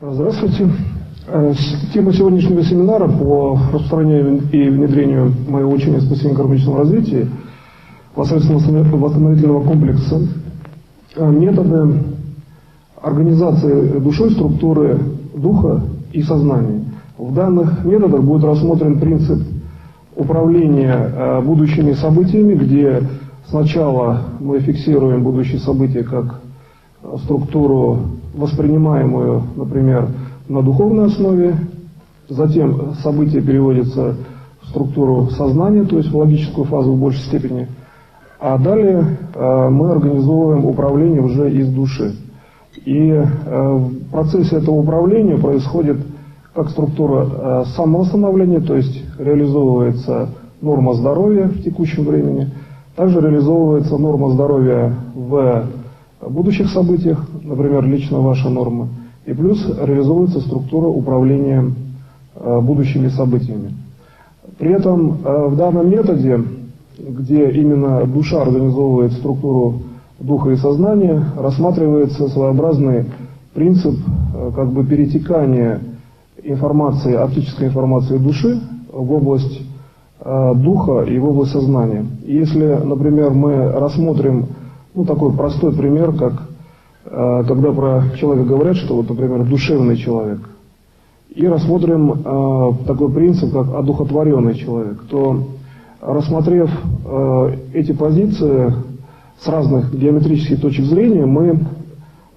Здравствуйте. Тема сегодняшнего семинара по распространению и внедрению моего учения спасения гармоничного развития посредством восстановительного комплекса методы организации душой структуры духа и сознания. В данных методах будет рассмотрен принцип управления будущими событиями, где сначала мы фиксируем будущие события как структуру, воспринимаемую, например, на духовной основе, затем события переводятся в структуру сознания, то есть в логическую фазу в большей степени, а далее мы организовываем управление уже из души. И в процессе этого управления происходит как структура самовосстановления, то есть реализовывается норма здоровья в текущем времени, также реализовывается норма здоровья в будущих событиях, например, лично ваша норма, и плюс реализуется структура управления будущими событиями. При этом в данном методе, где именно душа организовывает структуру духа и сознания, рассматривается своеобразный принцип как бы перетекания информации, оптической информации души в область духа и в область сознания. И если, например, мы рассмотрим такой простой пример, как когда про человека говорят, что вот, например, душевный человек, и рассмотрим такой принцип, как одухотворенный человек, то, рассмотрев эти позиции с разных геометрических точек зрения, мы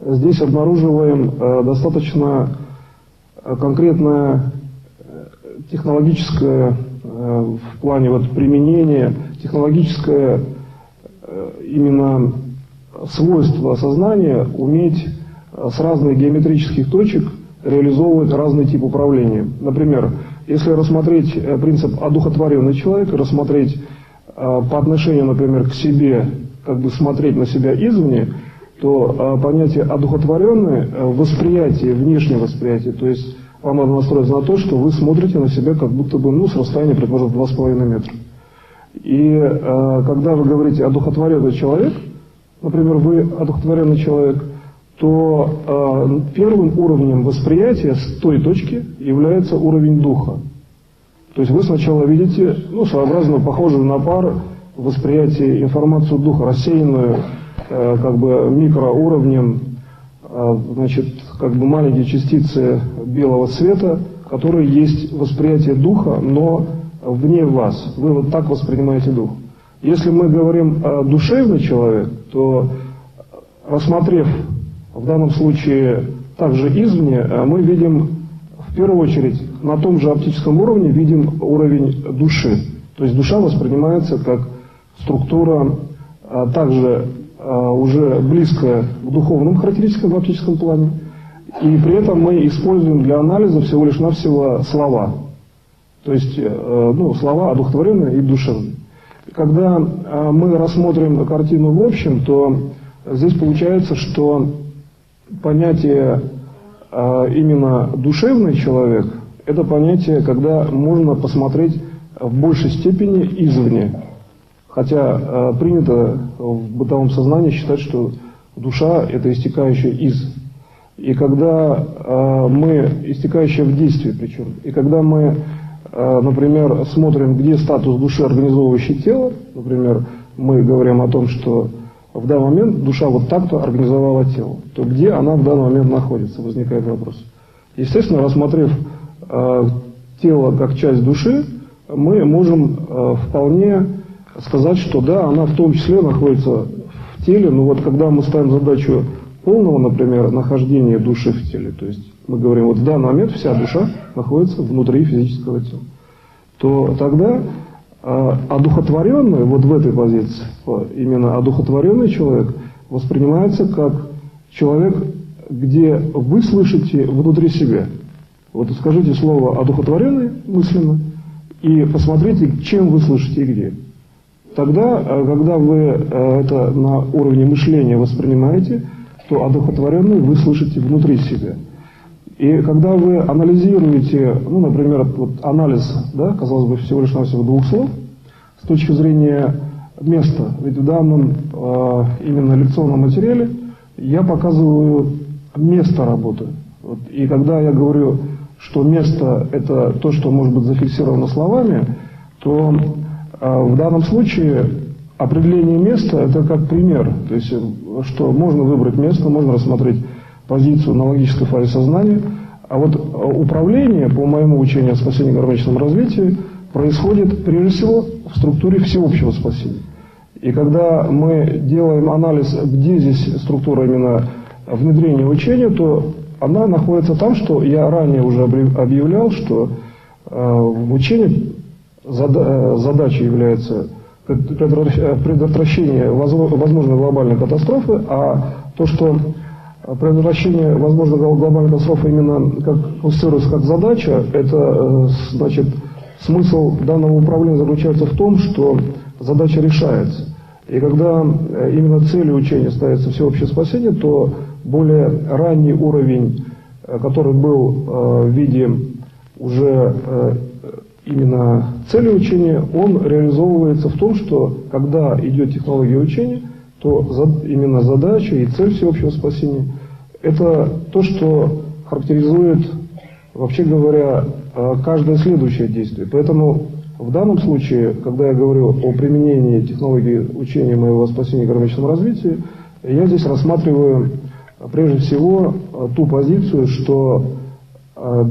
здесь обнаруживаем достаточно конкретное технологическое в плане применения, технологическое именно свойство сознания уметь с разных геометрических точек реализовывать разный тип управления. Например, если рассмотреть принцип одухотворенный человек, рассмотреть по отношению, например, к себе, как бы смотреть на себя извне, то понятие одухотворенное восприятие, внешнее восприятие, то есть вам надо настроиться на то, что вы смотрите на себя как будто бы с расстояния, предположим, 2,5 метра. И когда вы говорите одухотворенный человек, например, вы одухотворенный человек, то первым уровнем восприятия с той точки является уровень духа. То есть вы сначала видите, своеобразно похожую на пар восприятие информацию духа, рассеянную как бы микроуровнем, как бы маленькие частицы белого света, которые есть восприятие духа, но вне вас. Вы вот так воспринимаете дух. Если мы говорим душевный человек, то, рассмотрев в данном случае также извне, мы видим в первую очередь на том же оптическом уровне видим уровень души. То есть душа воспринимается как структура также уже близкая к духовным характеристикам в оптическом плане. И при этом мы используем для анализа всего лишь навсего слова. То есть слова одухотворенные и душевные. Когда мы рассмотрим картину в общем, то здесь получается, что понятие именно душевный человек – это понятие, когда можно посмотреть в большей степени извне. Хотя принято в бытовом сознании считать, что душа – это истекающая из. И когда мы, истекающая в действии причем, и когда мы, например, смотрим, где статус души, организовывающей тело, например, мы говорим о том, что в данный момент душа вот так-то организовала тело, то где она в данный момент находится, возникает вопрос. Естественно, рассмотрев тело как часть души, мы можем вполне сказать, что да, она в том числе находится в теле, но вот когда мы ставим задачу полного, например, нахождения души в теле, то есть мы говорим, вот в данный момент вся душа находится внутри физического тела, то тогда одухотворенный, вот в этой позиции, именно одухотворенный человек воспринимается как человек, где вы слышите внутри себя. Вот скажите слово одухотворенный мысленно и посмотрите, чем вы слышите и где. Тогда, когда вы это на уровне мышления воспринимаете, то одухотворенный вы слышите внутри себя. И когда вы анализируете, например, анализ, казалось бы, всего лишь навсего двух слов, с точки зрения места, ведь в данном именно лекционном материале я показываю место работы. Вот. И когда я говорю, что место – это то, что может быть зафиксировано словами, то в данном случае определение места – это как пример. То есть, что можно выбрать место, можно рассмотреть позицию на логической фазе сознания. А вот управление, по моему учению о спасении и гармоничном развитии, происходит прежде всего в структуре всеобщего спасения. И когда мы делаем анализ, где здесь структура именно внедрения учения, то она находится там, что я ранее уже объявлял, что в учении задачей является предотвращение возможной глобальной катастрофы, а то, что предотвращение возможной глобальной катастрофы именно как конструируется как задача, это значит смысл данного управления заключается в том, что задача решается. И когда именно целью учения ставится всеобщее спасение, то более ранний уровень, который был в виде уже именно цели учения, он реализовывается в том, что когда идет технология учения, то именно задача и цель всеобщего спасения – это то, что характеризует, вообще говоря, каждое следующее действие. Поэтому в данном случае, когда я говорю о применении технологии учения моего спасения и гармоничном развитии, я здесь рассматриваю прежде всего ту позицию, что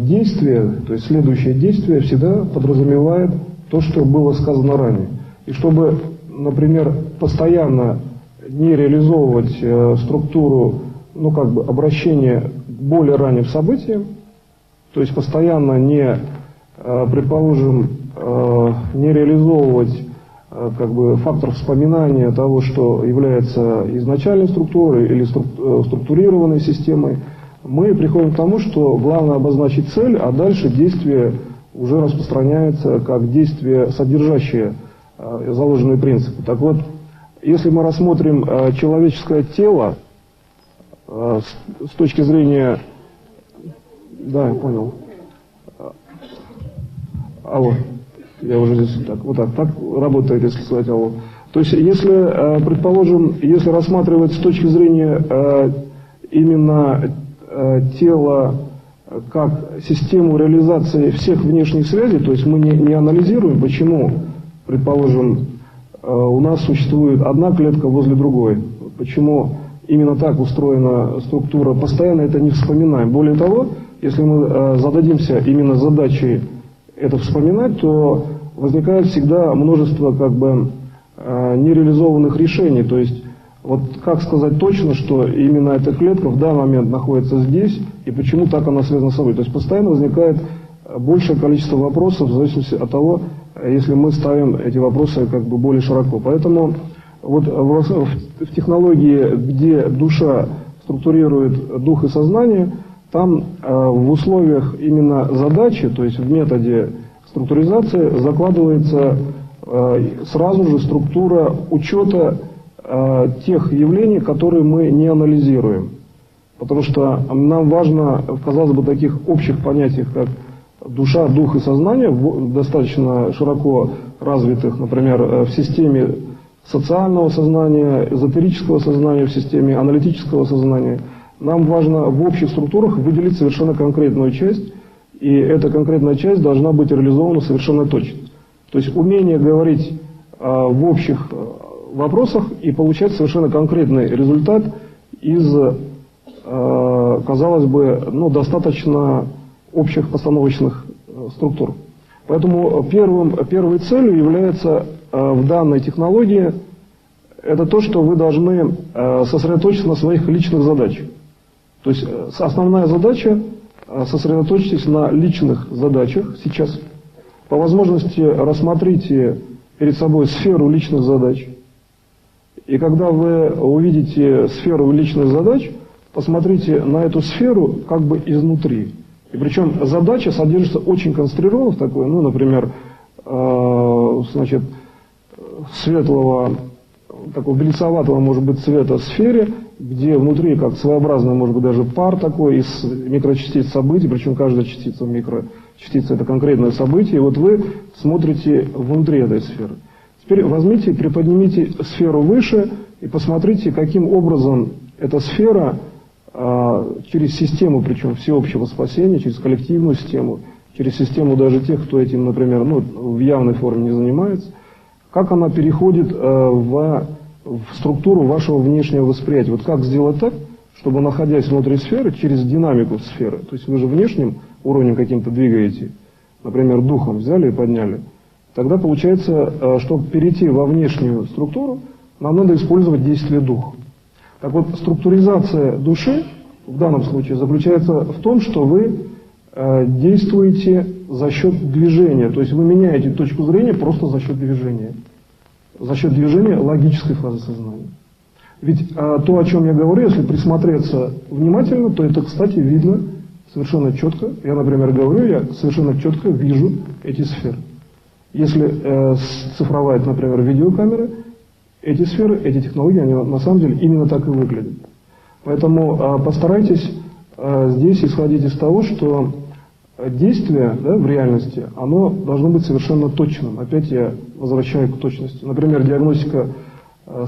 действие, то есть следующее действие всегда подразумевает то, что было сказано ранее. И чтобы, например, постоянно не реализовывать структуру, ну как бы обращения к более ранним событиям, то есть постоянно не, предположим, не реализовывать как бы фактор вспоминания того, что является изначальной структурой или структурированной системой, мы приходим к тому, что главное обозначить цель, а дальше действие уже распространяется как действие, содержащее заложенные принципы. Так вот, если мы рассмотрим человеческое тело с точки зрения... Да, я понял. Алло. Я уже здесь так, вот так работает, если сказать алло. То есть, если, предположим, если рассматривать с точки зрения именно тела как систему реализации всех внешних связей, то есть мы не анализируем, почему, предположим, у нас существует одна клетка возле другой, почему именно так устроена структура, постоянно это не вспоминаем. Более того, если мы зададимся именно задачей это вспоминать, то возникает всегда множество как бы нереализованных решений. То есть, вот как сказать точно, что именно эта клетка в данный момент находится здесь, и почему так она связана с собой. То есть постоянно возникает большее количество вопросов в зависимости от того, если мы ставим эти вопросы как бы более широко. Поэтому вот в технологии, где душа структурирует дух и сознание, там в условиях именно задачи, то есть в методе структуризации, закладывается сразу же структура учета тех явлений, которые мы не анализируем. Потому что нам важно, казалось бы, таких общих понятиях, как душа, дух и сознание, достаточно широко развитых, например, в системе социального сознания, эзотерического сознания, в системе аналитического сознания. Нам важно в общих структурах выделить совершенно конкретную часть, и эта конкретная часть должна быть реализована совершенно точно. То есть умение говорить в общих вопросах и получать совершенно конкретный результат из, казалось бы, достаточно общих постановочных структур. Поэтому первой целью является в данной технологии это то, что вы должны сосредоточиться на своих личных задачах. То есть основная задача – сосредоточьтесь на личных задачах сейчас. По возможности рассмотрите перед собой сферу личных задач. И когда вы увидите сферу личных задач, посмотрите на эту сферу как бы изнутри. И причем задача содержится очень концентрированно в такой, например, значит, светлого, такого белесоватого, может быть, цвета сфере, где внутри как своеобразный, может быть, даже пар такой из микрочастиц событий, причем каждая частица микрочастица это конкретное событие, и вот вы смотрите внутри этой сферы. Теперь возьмите, приподнимите сферу выше и посмотрите, каким образом эта сфера через систему, причем всеобщего спасения, через коллективную систему, через систему даже тех, кто этим, например, в явной форме не занимается, как она переходит в структуру вашего внешнего восприятия. Вот как сделать так, чтобы, находясь внутри сферы, через динамику сферы, то есть вы же внешним уровнем каким-то двигаете, например, духом взяли и подняли, тогда получается, чтобы перейти во внешнюю структуру, нам надо использовать действие духа. Так вот, структуризация души в данном случае заключается в том, что вы действуете за счет движения, то есть вы меняете точку зрения просто за счет движения логической фазы сознания. Ведь то, о чем я говорю, если присмотреться внимательно, то это, кстати, видно совершенно четко. Я, например, говорю, я совершенно четко вижу эти сферы. Если цифровая, например, видеокамеры, эти сферы, эти технологии, они на самом деле именно так и выглядят. Поэтому постарайтесь здесь исходить из того, что действие в реальности, оно должно быть совершенно точным. Опять я возвращаю к точности. Например, диагностика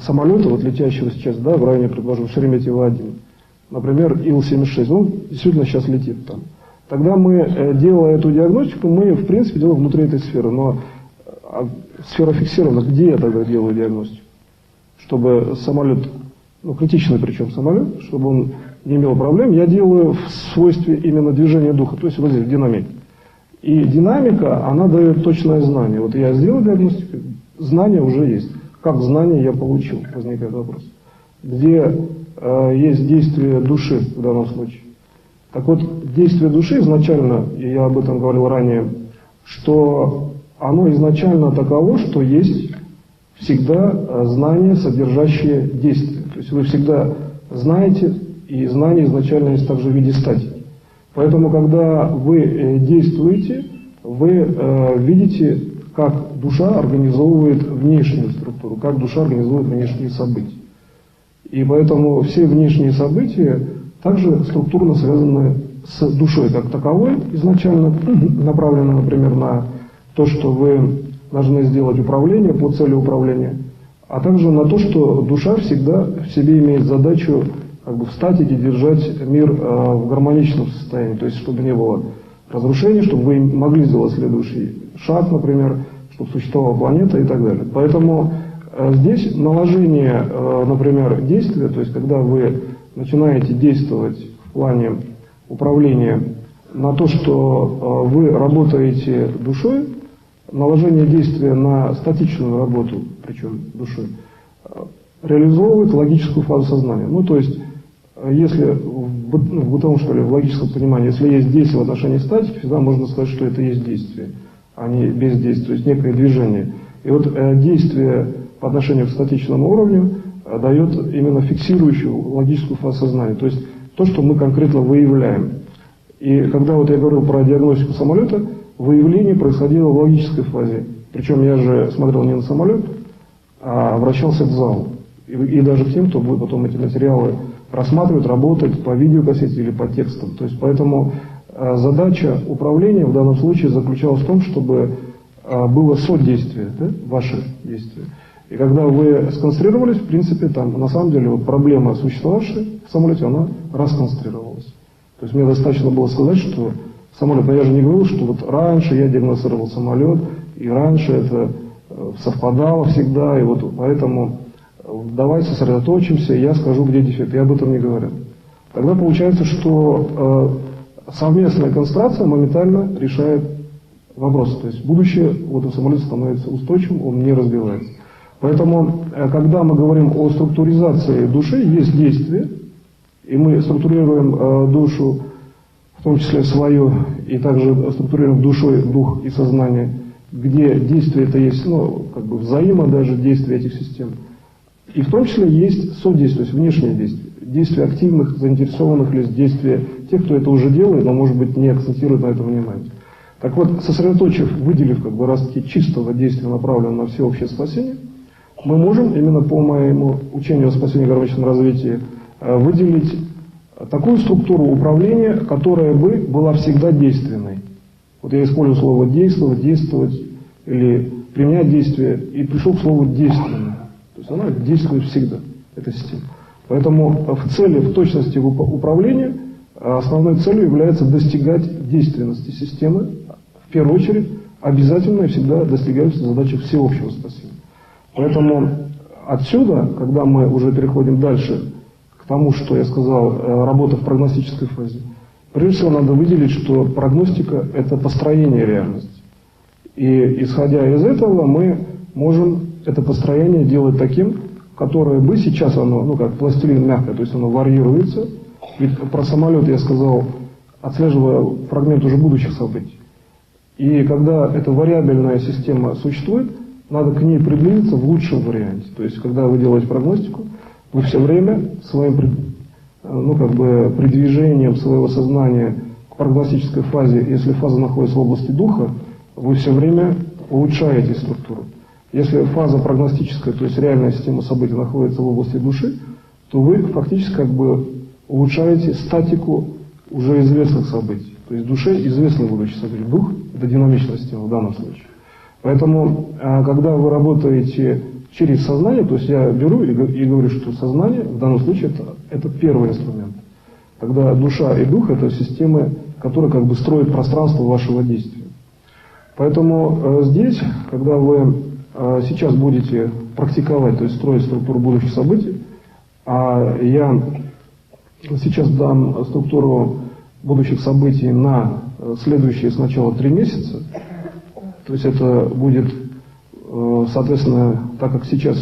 самолета, вот летящего сейчас, в районе, предположим, Шереметьево-1, например, Ил-76, он действительно сейчас летит там. Тогда мы, делая эту диагностику, мы, в принципе, делаем внутри этой сферы. Но сфера фиксирована, где я тогда делаю диагностику? Чтобы самолет, критичный причем самолет, чтобы он не имел проблем, я делаю в свойстве именно движения духа, то есть вот здесь, в динамике. И динамика, она дает точное знание. Вот я сделал диагностику, знание уже есть. Как знание я получил, возникает вопрос. Где есть действие души в данном случае? Так вот, действие души изначально, и я об этом говорил ранее, что оно изначально таково, что есть всегда знание, содержащее действие. То есть вы всегда знаете, и знание изначально есть также в виде статики. Поэтому, когда вы действуете, вы видите, как душа организовывает внешнюю структуру, как душа организовывает внешние события. И поэтому все внешние события также структурно связаны с душой как таковой, изначально направлены, например, на то, что вы должны сделать управление по цели управления, а также на то, что душа всегда в себе имеет задачу в статике держать мир в гармоничном состоянии, то есть чтобы не было разрушений, чтобы вы могли сделать следующий шаг, например, чтобы существовала планета и так далее. Поэтому здесь наложение, например, действия, то есть когда вы начинаете действовать в плане управления на то, что вы работаете душой, наложение действия на статичную работу, причем душой, реализовывает логическую фазу сознания. То есть, если в бытовом, в логическом понимании, если есть действие в отношении статики, всегда можно сказать, что это есть действие, а не бездействие, то есть некое движение. И вот действие по отношению к статичному уровню дает именно фиксирующую логическую фазу сознания, то есть то, что мы конкретно выявляем. И когда вот я говорил про диагностику самолета, выявление происходило в логической фазе. Причем я же смотрел не на самолет, а обращался к залу. И даже к тем, кто будет потом эти материалы рассматривать, работать по видеокассете или по текстам. То есть поэтому задача управления в данном случае заключалась в том, чтобы было содействие, ваше действие. И когда вы сконцентрировались, в принципе, там на самом деле проблема, существовавшая в самолете, она расконцентрировалась. То есть мне достаточно было сказать, что самолет, но я же не говорил, что вот раньше я диагностировал самолет, и раньше это совпадало всегда, и вот поэтому давай сосредоточимся, и я скажу, где дефект. Я об этом не говорю. Тогда получается, что совместная концентрация моментально решает вопрос. То есть будущее в этом самолете становится устойчивым, он не разбивается. Поэтому, когда мы говорим о структуризации души, есть действие, и мы структурируем душу, в том числе свою, и также структурируем душой дух и сознание, где действие это есть, взаимо даже действие этих систем. И в том числе есть содействие, то есть внешнее действие. Действие активных, заинтересованных лиц, действие тех, кто это уже делает, но, может быть, не акцентирует на это внимание. Так вот, сосредоточив, выделив ростки чистого действия, направленного на всеобщее спасение, мы можем именно по моему учению о спасении и гармоничном развитии выделить такую структуру управления, которая бы была всегда действенной. Вот я использую слово действовать, действовать или применять действие, и пришел к слову действенно. То есть она действует всегда, эта система. Поэтому в цели, в точности управления основной целью является достигать действенности системы. В первую очередь, обязательно и всегда достигаются задачи всеобщего спасения. Поэтому отсюда, когда мы уже переходим дальше к тому, что я сказал, работа в прогностической фазе, прежде всего надо выделить, что прогностика – это построение реальности. И исходя из этого мы можем это построение делать таким, которое бы сейчас оно, ну как пластилин мягкое, то есть оно варьируется. Ведь про самолет я сказал, отслеживая фрагмент уже будущих событий. И когда эта вариабельная система существует, надо к ней приблизиться в лучшем варианте. То есть, когда вы делаете прогностику, вы все время своим придвижением своего сознания к прогностической фазе, если фаза находится в области духа, вы все время улучшаете структуру. Если фаза прогностическая, то есть реальная система событий, находится в области души, то вы фактически улучшаете статику уже известных событий. То есть душе известны будущие события. Дух – это динамичная система в данном случае. Поэтому, когда вы работаете через сознание, то есть я беру и говорю, что сознание в данном случае это первый инструмент. Когда душа и дух – это системы, которые строят пространство вашего действия. Поэтому здесь, когда вы сейчас будете практиковать, то есть строить структуру будущих событий, я сейчас дам структуру будущих событий на следующие сначала 3 месяца. То есть это будет, соответственно, так как сейчас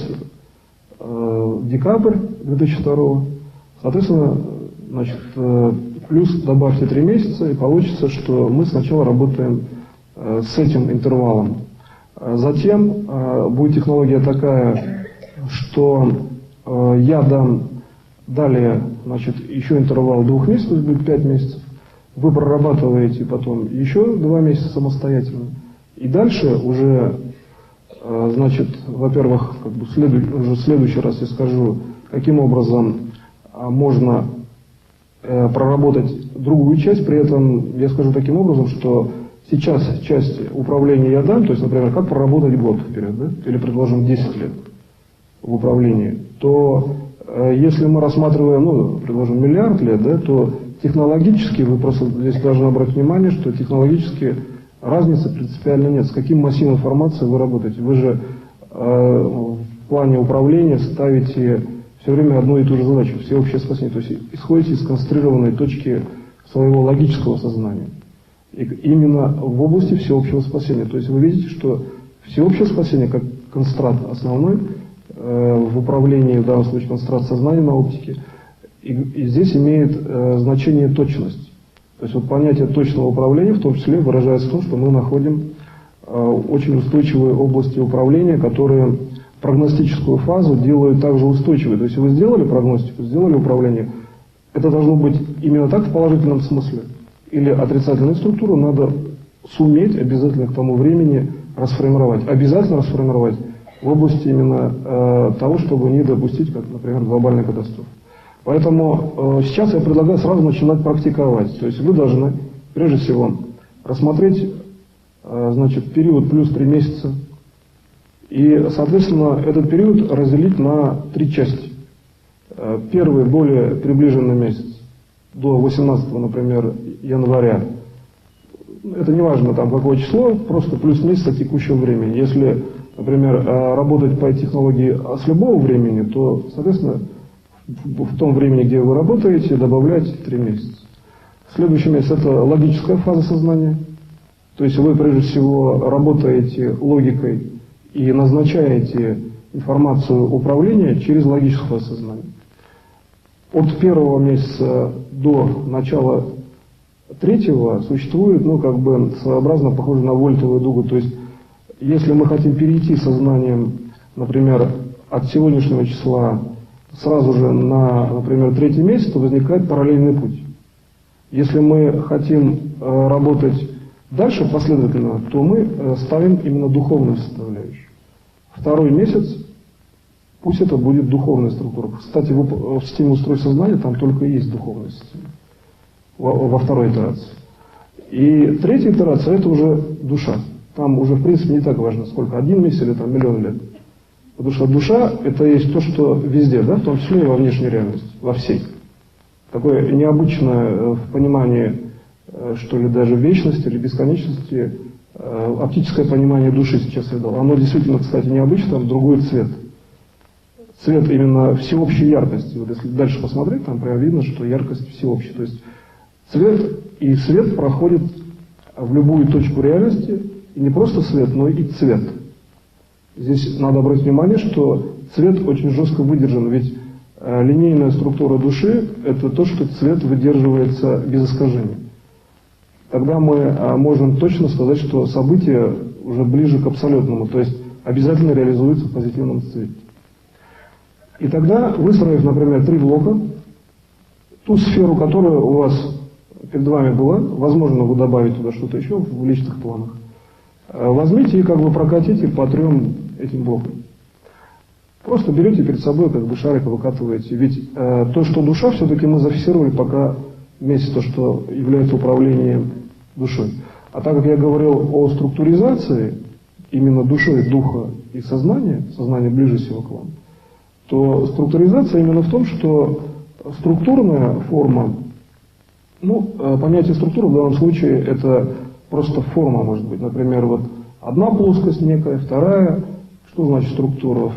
декабрь 2002, соответственно, плюс добавьте 3 месяца, и получится, что мы сначала работаем с этим интервалом. Затем будет технология такая, что я дам далее, еще интервал 2 месяцев, будет 5 месяцев. Вы прорабатываете потом еще 2 месяца самостоятельно. И дальше уже, во-первых, уже в следующий раз я скажу, каким образом можно проработать другую часть. При этом я скажу таким образом, что сейчас часть управления я дам, то есть, например, как проработать год вперед, да? Или, предположим, 10 лет в управлении, то если мы рассматриваем, предположим, миллиард лет, да, то технологически, вы просто здесь должны обратить внимание, что технологически разницы принципиально нет. С каким массивом информации вы работаете? Вы же в плане управления ставите все время одну и ту же задачу, всеобщее спасение. То есть исходите из концентрированной точки своего логического сознания. И именно в области всеобщего спасения. То есть вы видите, что всеобщее спасение, как концентрат основной в управлении, в данном случае концентрат сознания на оптике, и здесь имеет значение точность. То есть понятие точного управления в том числе выражается в том, что мы находим очень устойчивые области управления, которые прогностическую фазу делают также устойчивой. То есть вы сделали прогностику, сделали управление, это должно быть именно так в положительном смысле. Или отрицательную структуру надо суметь обязательно к тому времени расформировать. Обязательно расформировать в области именно того, чтобы не допустить, как, например, глобальной катастрофы. Поэтому сейчас я предлагаю сразу начинать практиковать. То есть вы должны, прежде всего, рассмотреть период плюс 3 месяца. И, соответственно, этот период разделить на 3 части. Первый, более приближенный месяц, до 18, например, января. Это не важно, какое число, просто плюс месяца текущего времени. Если, например, работать по технологии с любого времени, то, соответственно, в том времени, где вы работаете, добавляйте 3 месяца. Следующий месяц – это логическая фаза сознания. То есть вы, прежде всего, работаете логикой и назначаете информацию управления через логическое сознание. От первого месяца до начала третьего существует, своеобразно похоже на вольтовую дугу. То есть, если мы хотим перейти сознанием, например, от сегодняшнего числа сразу же на, например, 3-й месяц, то возникает параллельный путь. Если мы хотим работать дальше последовательно, то мы ставим именно духовную составляющую. 2-й месяц, пусть это будет духовная структура. Кстати, в системе устройства сознания там только есть духовная система. Во 2-й итерации. И 3-я итерация – это уже душа. Там уже, в принципе, не так важно, сколько, 1 месяц или 1 000 000 лет. Потому что душа – это есть то, что везде, да, в том числе и во внешней реальности, во всей. Такое необычное в понимании, что ли, даже вечности или бесконечности, оптическое понимание души сейчас я дал. Оно действительно, кстати, необычно, там другой цвет. Цвет именно всеобщей яркости. Вот если дальше посмотреть, там прям видно, что яркость всеобщая. То есть цвет и свет проходит в любую точку реальности, и не просто свет, но и цвет. Здесь надо обратить внимание, что цвет очень жестко выдержан, ведь линейная структура души – это то, что цвет выдерживается без искажений. Тогда мы можем точно сказать, что событие уже ближе к абсолютному, то есть обязательно реализуется в позитивном цвете. И тогда, выстроив, например, 3 блока, ту сферу, которая у вас перед вами была, возможно, вы добавите туда что-то еще в личных планах, возьмите и как бы прокатите по 3 этим блокам. Просто берете перед собой как бы шарик и выкатываете. Ведь то, что душа, все-таки мы зафиксировали пока вместе то, что является управлением душой. А так как я говорил о структуризации именно душой, духа и сознания, сознание ближе всего к вам, то структуризация именно в том, что структурная форма, понятие структуры в данном случае это просто форма может быть. Например, вот одна плоскость некая, вторая. Что значит структура?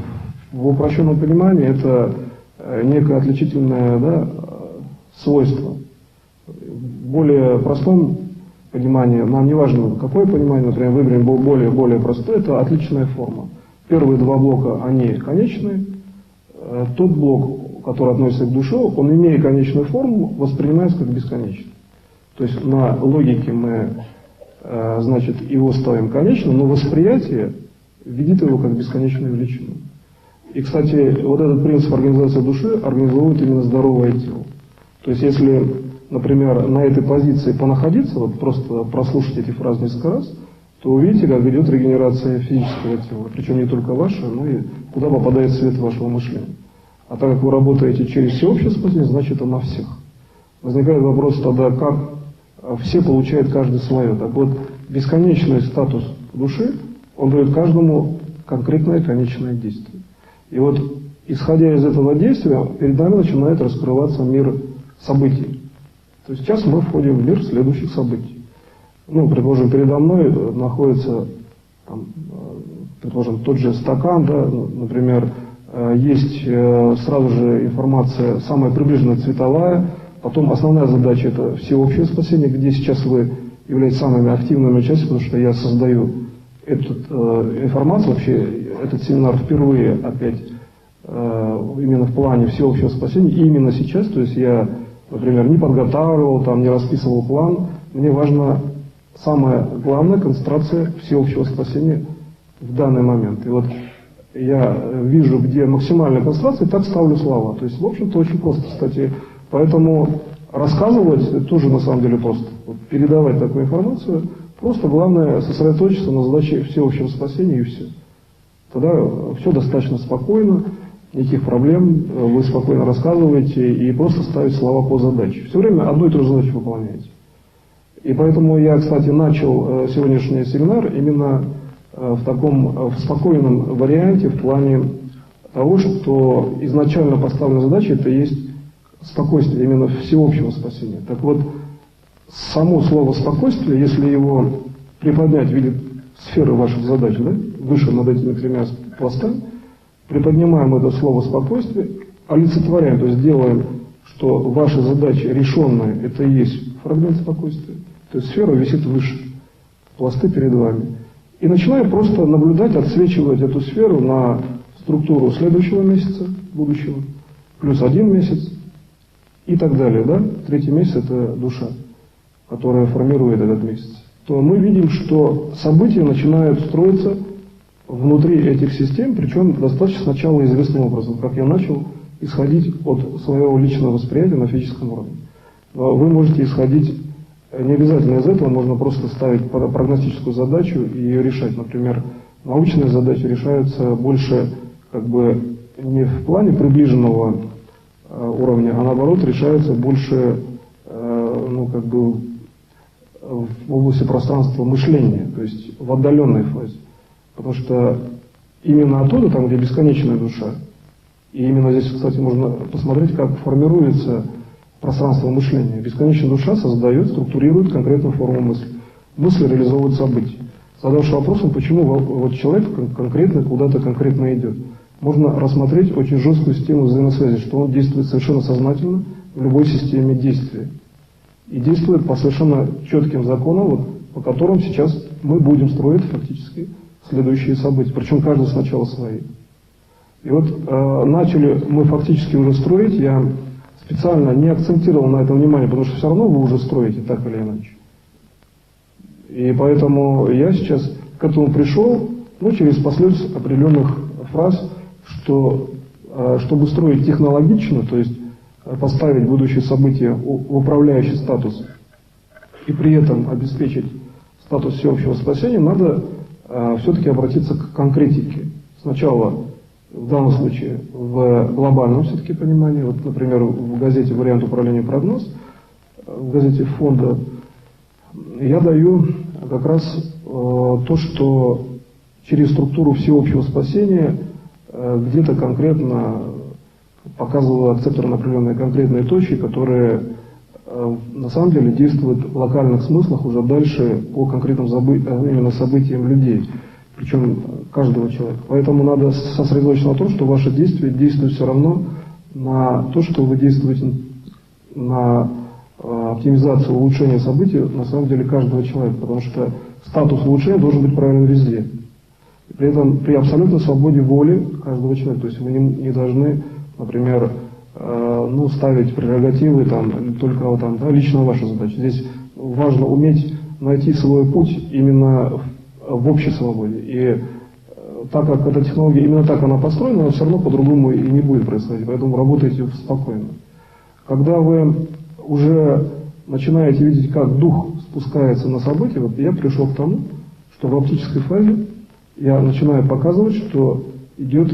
В упрощенном понимании это некое отличительное свойство. В более простом понимании, нам не важно какое понимание, например, выберем более простое, это отличная форма. Первые 2 блока, они конечные. Тот блок, который относится к душе, он, имея конечную форму, воспринимается как бесконечный. То есть на логике мы, его ставим конечным, но восприятие видит его как бесконечную величину. И, кстати, вот этот принцип организации души организует именно здоровое тело. То есть, если, например, на этой позиции понаходиться, вот просто прослушать эти фразы несколько раз, то увидите, как идет регенерация физического тела. Причем не только ваша, но и куда попадает свет вашего мышления. А так как вы работаете через всеобщее спасение, значит это на всех. Возникает вопрос тогда, как все получают каждый свое. Так вот, бесконечный статус души, он дает каждому конкретное конечное действие. И вот, исходя из этого действия, перед нами начинает раскрываться мир событий. То есть сейчас мы входим в мир следующих событий. Предположим, передо мной находится, предположим, тот же стакан, например, есть сразу же информация, самая приближенная цветовая, потом основная задача – это всеобщее спасение, где сейчас вы являетесь самыми активными участниками, потому что я создаю эту информацию, вообще этот семинар впервые опять именно в плане всеобщего спасения, и именно сейчас, то есть я, например, не подготавливал, не расписывал план, мне важна самая главная концентрация всеобщего спасения в данный момент. И вот я вижу, где максимальная концентрация, и так ставлю слова. То есть, в общем-то, очень просто, кстати. Поэтому рассказывать тоже на самом деле просто. Передавать такую информацию, просто главное сосредоточиться на задаче всеобщего спасения и все. Тогда все достаточно спокойно, никаких проблем, вы спокойно рассказываете и просто ставите слова по задаче. Все время одну и ту же задачу выполняете. И поэтому я, кстати, начал сегодняшний семинар именно в спокойном варианте, в плане того, что изначально поставленная задача – это есть спокойствие, именно всеобщего спасения. Так вот, само слово «спокойствие», если его приподнять в виде сферы ваших задач, выше над этими 3 пластами, приподнимаем это слово «спокойствие», олицетворяем, то есть делаем, что ваши задачи решенные – это и есть фрагмент спокойствия, то есть сфера висит выше, пласты перед вами. И начинаем просто наблюдать, отсвечивать эту сферу на структуру следующего месяца, будущего, плюс 1 месяц и так далее. 3-й месяц – это душа, которая формирует этот месяц. То мы видим, что события начинают строиться внутри этих систем, причем достаточно сначала известным образом, как я начал исходить от своего личного восприятия на физическом уровне. Вы можете исходить не обязательно из этого, можно просто ставить прогностическую задачу и ее решать. Например, научные задачи решаются больше не в плане приближенного уровня, а наоборот решаются больше в области пространства мышления, то есть в отдаленной фазе. Потому что именно оттуда, там, где бесконечная душа. И именно здесь, кстати, можно посмотреть, как формируется пространство мышления. Бесконечная душа создает, структурирует конкретную форму мысли. Мысль реализовывает события. Задавшись вопросом, почему вот человек конкретно куда-то конкретно идет, можно рассмотреть очень жесткую систему взаимосвязи, что он действует совершенно сознательно в любой системе действия. И действует по совершенно четким законам, вот, по которым сейчас мы будем строить фактически следующие события. Причем каждый сначала свои. И вот начали мы фактически уже строить, я специально не акцентировал на этом внимание, потому что все равно вы уже строите так или иначе. И поэтому я сейчас к этому пришел, ну, через последовательность определенных фраз, что чтобы строить технологично, то есть поставить будущее событие в управляющий статус и при этом обеспечить статус всеобщего спасения, надо все-таки обратиться к конкретике. Сначала, в данном случае, в глобальном все-таки понимании, вот, например, в газете «Вариант управления прогноз», в газете фонда, я даю как раз то, что через структуру всеобщего спасения где-то конкретно показываю акцепторы на определенные конкретные точки, которые на самом деле действуют в локальных смыслах уже дальше по конкретным именно событиям людей, причем каждого человека. Поэтому надо сосредоточиться на том, что ваше действие действует все равно на то, что вы действуете на оптимизацию, улучшение событий на самом деле каждого человека, потому что статус улучшения должен быть правильным везде. И при этом при абсолютной свободе воли каждого человека. То есть вы не должны, например, ставить прерогативы только лично ваша задача. Здесь важно уметь найти свой путь именно в общей свободе. И так как эта технология именно так она построена, она все равно по-другому и не будет происходить. Поэтому работайте спокойно. Когда вы уже начинаете видеть, как дух спускается на события, вот я пришел к тому, что в оптической фазе я начинаю показывать, что идет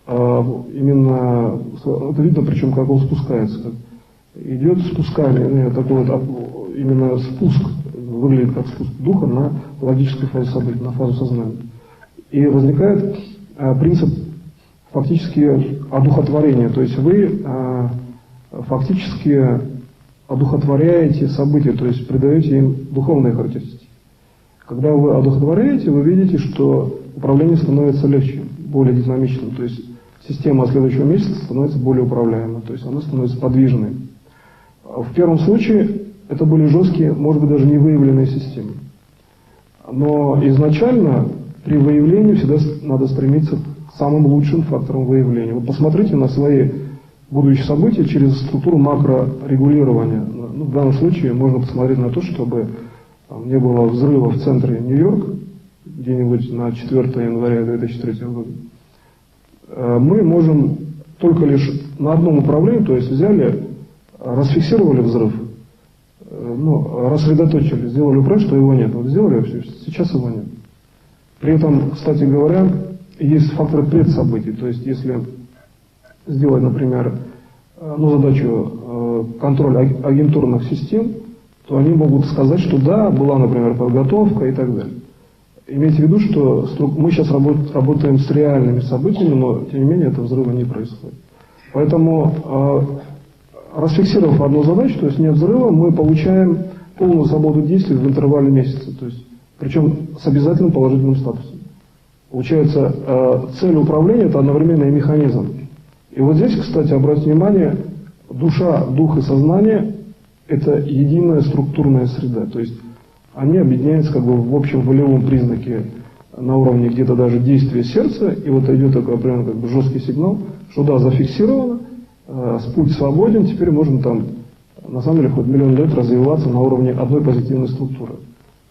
именно, это видно, причем как он спускается, идет спускание, такой вот именно спуск, выглядит как спуск духа на логической фазе событий, на фазу сознания. И возникает принцип фактически одухотворения, то есть вы фактически одухотворяете события, то есть придаете им духовные характеристики. Когда вы одухотворяете, вы видите, что управление становится легче, более динамичным, то есть система следующего месяца становится более управляемой, то есть она становится подвижной. В первом случае это были жесткие, может быть, даже не выявленные системы. Но изначально при выявлении всегда надо стремиться к самым лучшим факторам выявления. Вот посмотрите на свои будущие события через структуру макрорегулирования. Ну, в данном случае можно посмотреть на то, чтобы не было взрыва в центре Нью-Йорк, где-нибудь на 4 января 2003 года. Мы можем только лишь на одном управлении, то есть взяли, расфиксировали взрыв, рассредоточили, сделали управление, что его нет. Вот сделали все, сейчас его нет. При этом, кстати говоря, есть факторы предсобытий, то есть если сделать, например, задачу контроля агентурных систем, то они могут сказать, что да, была, например, подготовка и так далее. Имейте в виду, что мы сейчас работаем с реальными событиями, но тем не менее этого взрыва не происходит. Поэтому, расфиксировав одну задачу, то есть нет взрыва, мы получаем полную свободу действий в интервале месяца, то есть, причем с обязательным положительным статусом. Получается, цель управления – это одновременный механизм. И вот здесь, кстати, обратите внимание, душа, дух и сознание – это единая структурная среда. То есть они объединяются как бы в общем волевом признаке на уровне где-то даже действия сердца. И вот идет такой определенный как бы жесткий сигнал, что да, зафиксировано, путь свободен, теперь можно там, на самом деле, хоть миллион лет развиваться на уровне одной позитивной структуры.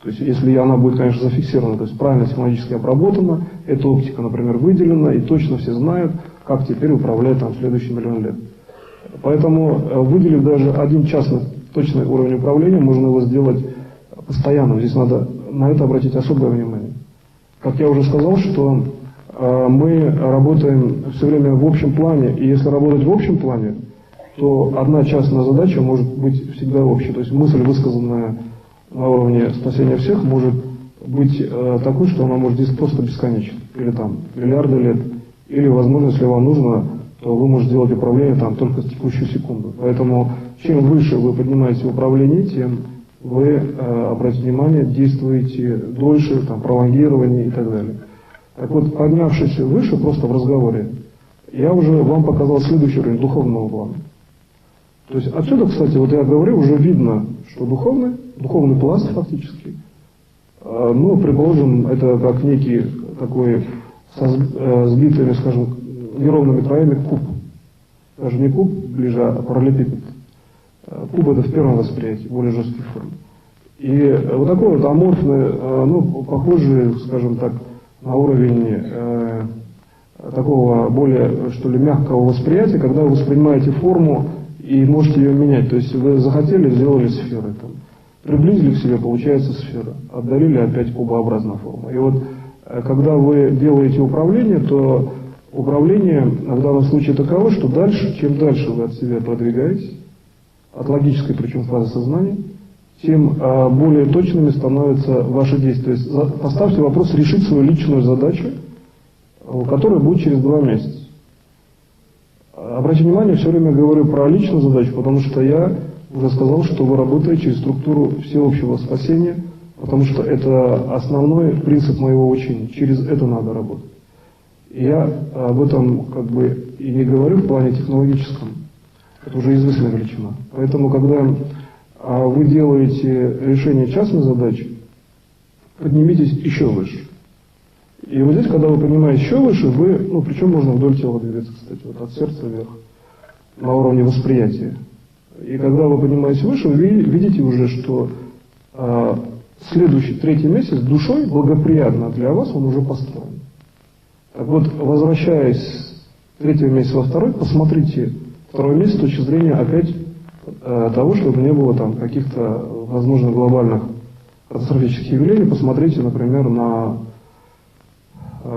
То есть если она будет, конечно, зафиксирована, то есть правильно технологически обработана, эта оптика, например, выделена, и точно все знают, как теперь управлять там следующий миллион лет. Поэтому, выделив даже один частный точный уровень управления, можно его сделать постоянным. Здесь надо на это обратить особое внимание. Как я уже сказал, что мы работаем все время в общем плане, и если работать в общем плане, то одна частная задача может быть всегда общей. То есть мысль, высказанная на уровне спасения всех, может быть такой, что она может здесь просто бесконечно, или там миллиарды лет, или, возможно, если вам нужно, то вы можете делать управление там только в текущую секунду. Поэтому чем выше вы поднимаете управление, тем вы, обратите внимание, действуете дольше, там, пролонгирование и так далее. Так вот, поднявшись выше, просто в разговоре, я уже вам показал следующий уровень духовного плана. То есть отсюда, кстати, вот я говорю, уже видно, что духовный пласт фактически, ну, предположим, это как некий такой со сбитыми, скажем, неровными краями куб. Даже не куб ближе, а параллелепипед. Куб это в первом восприятии, более жесткие формы. И вот такой вот аморфный, ну, похожий, скажем так, на уровень такого более, что ли, мягкого восприятия, когда вы воспринимаете форму и можете ее менять. То есть вы захотели, сделали сферы. Там, приблизили к себе, получается сфера. Отдалили, опять кубообразная форма. И вот когда вы делаете управление, то управление в данном случае таково, что дальше, чем дальше вы от себя продвигаетесь, от логической, причем фазы сознания, тем более точными становятся ваши действия. То есть поставьте вопрос решить свою личную задачу, которая будет через 2 месяца. Обратите внимание, все время говорю про личную задачу, потому что я уже сказал, что вы работаете через структуру всеобщего спасения, потому что это основной принцип моего учения. Через это надо работать. И я об этом как бы и не говорю в плане технологическом. Это уже известная величина. Поэтому, когда вы делаете решение частной задачи, поднимитесь еще выше. И вот здесь, когда вы поднимаетесь еще выше, вы, ну, причем можно вдоль тела двигаться, кстати, вот от сердца вверх, на уровне восприятия. И когда вы поднимаетесь выше, вы видите уже, что следующий, 3-й месяц душой благоприятно для вас, он уже построен. Так вот, возвращаясь с 3-го месяца во 2-й, посмотрите 2-й месяц с точки зрения опять того, чтобы не было там каких-то, возможно, глобальных катастрофических явлений. Посмотрите, например, на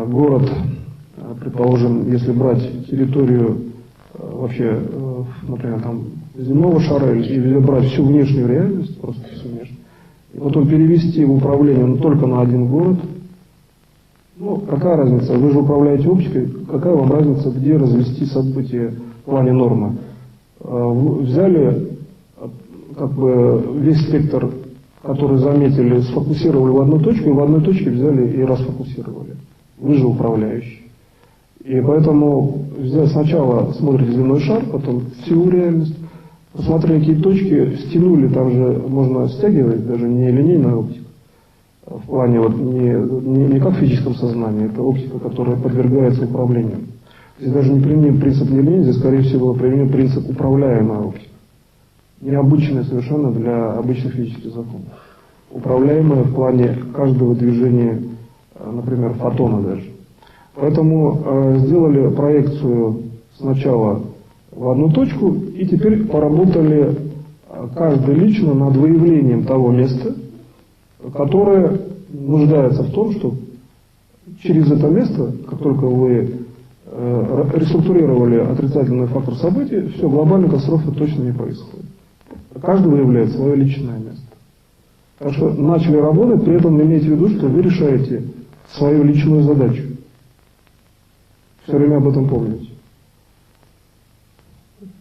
город, предположим, если брать территорию вообще, например, там земного шара, или брать всю внешнюю реальность, просто всю внешнюю, и потом перевести в управление, но только на один город. Ну, какая разница? Вы же управляете оптикой, какая вам разница, где развести события в плане нормы? Взяли как бы весь спектр, который заметили, сфокусировали в одну точку, и в одной точке взяли и расфокусировали. Вы же управляющий. И поэтому сначала смотрите земной шар, потом всю реальность, посмотрели, какие точки, стянули, там же можно стягивать, даже не линейная оптика. В плане вот не как в физическом сознании, это оптика, которая подвергается управлению. Здесь даже не применим принцип нелинейности, здесь, скорее всего, применим принцип управляемой оптики. Необычная совершенно для обычных физических законов. Управляемая в плане каждого движения, например, фотона даже. Поэтому сделали проекцию сначала в одну точку, и теперь поработали каждый лично над выявлением того места, которое нуждается в том, что через это место, как только вы реструктурировали отрицательный фактор событий, все, глобальной катастрофы точно не происходит. Каждый выявляет свое личное место. Так что начали работать, при этом имейте в виду, что вы решаете свою личную задачу. Все время об этом помните.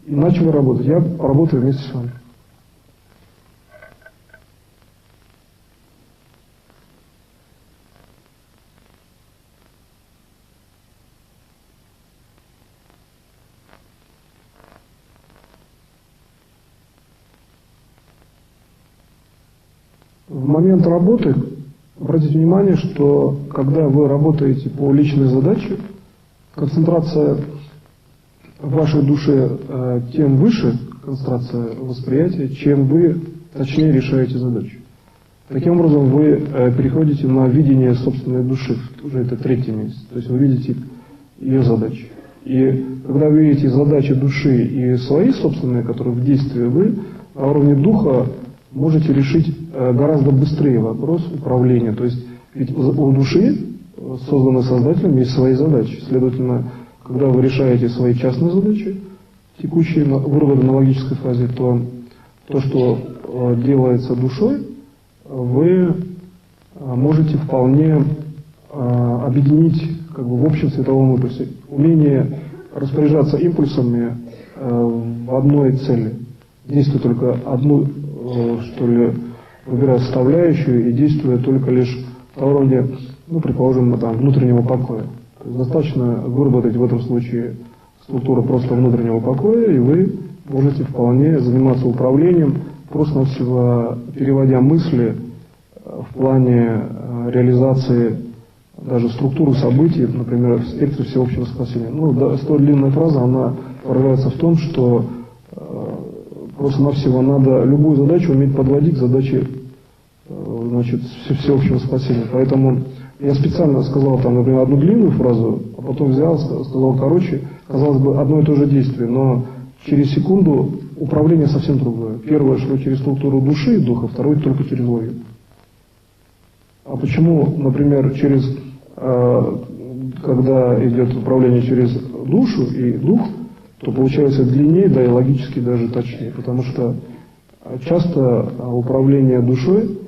И начали работать. Я поработаю вместе с вами. В момент работы обратите внимание, что когда вы работаете по личной задаче, концентрация в вашей душе тем выше, концентрация восприятия, чем вы точнее решаете задачу. Таким образом, вы переходите на видение собственной души, уже это 3-й месяц, то есть вы видите ее задачи. И когда вы видите задачи души и свои собственные, которые в действии, вы на уровне духа можете решить гораздо быстрее вопрос управления. То есть ведь у души, созданной Создателем, есть свои задачи. Следовательно, когда вы решаете свои частные задачи, текущие, выработанные на логической фазе, то что делается душой, вы можете вполне объединить как бы в общем световом импульсе. Умение распоряжаться импульсами в одной цели. Действуя только одну, что ли, выбирая составляющую и действуя только лишь на уровне, ну, предположим, там, внутреннего покоя. То есть достаточно выработать в этом случае структуру просто внутреннего покоя, и вы можете вполне заниматься управлением, просто-навсего переводя мысли в плане реализации даже структуры событий, например, в спектре всеобщего спасения. Ну, да, столь длинная фраза, она выражается в том, что просто-навсего надо любую задачу уметь подводить к задаче, значит, всеобщего спасения. Поэтому я специально сказал там, например, одну длинную фразу, а потом взял, сказал короче, казалось бы, одно и то же действие, но через секунду управление совсем другое. Первое шло через структуру души и духа, второе только через логику. А почему, например, когда идет управление через душу и дух, то получается длиннее, да и логически даже точнее, потому что часто управление душой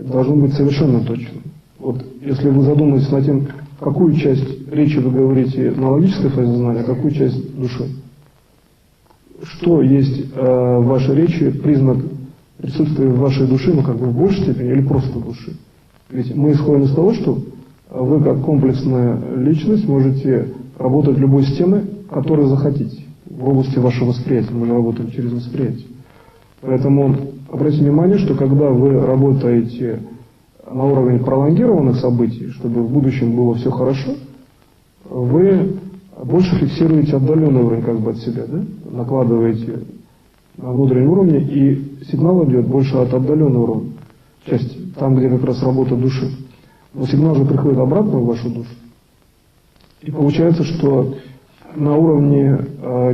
должно быть совершенно точным. Вот если вы задумаетесь над тем, какую часть речи вы говорите на логической фазе знания, а какую часть душой, что есть в вашей речи признак присутствия в вашей душе, ну как бы в большей степени или просто души. Ведь мы исходим из того, что вы как комплексная личность можете работать любой системой, которую захотите, в области вашего восприятия. Мы же работаем через восприятие. Поэтому обратите внимание, что когда вы работаете на уровне пролонгированных событий, чтобы в будущем было все хорошо, вы больше фиксируете отдаленный уровень как бы от себя, да? Накладываете на внутреннем уровне, и сигнал идет больше от отдаленного уровня, части, там, где как раз работа души. Но сигнал же приходит обратно в вашу душу. И получается, что на уровне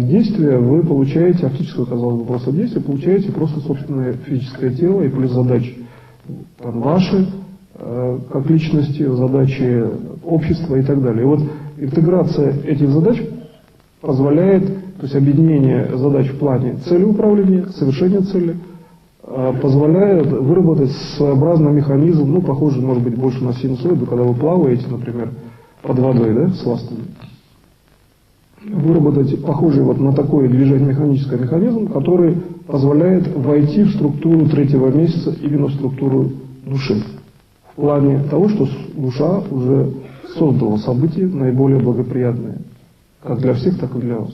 действия вы получаете, оптического, казалось бы, просто действия, получаете просто собственное физическое тело и плюс задачи там, ваши, как личности, задачи общества и так далее. И вот интеграция этих задач позволяет, то есть объединение задач в плане цели управления, совершения цели, позволяет выработать своеобразный механизм, ну, похожий, может быть, больше на синусоиду, когда вы плаваете, например, под водой, да, с ластами. Выработать похожий вот на такой движение механический механизм, который позволяет войти в структуру третьего месяца, именно в структуру души. В плане того, что душа уже создала события наиболее благоприятные, как для всех, так и для вас.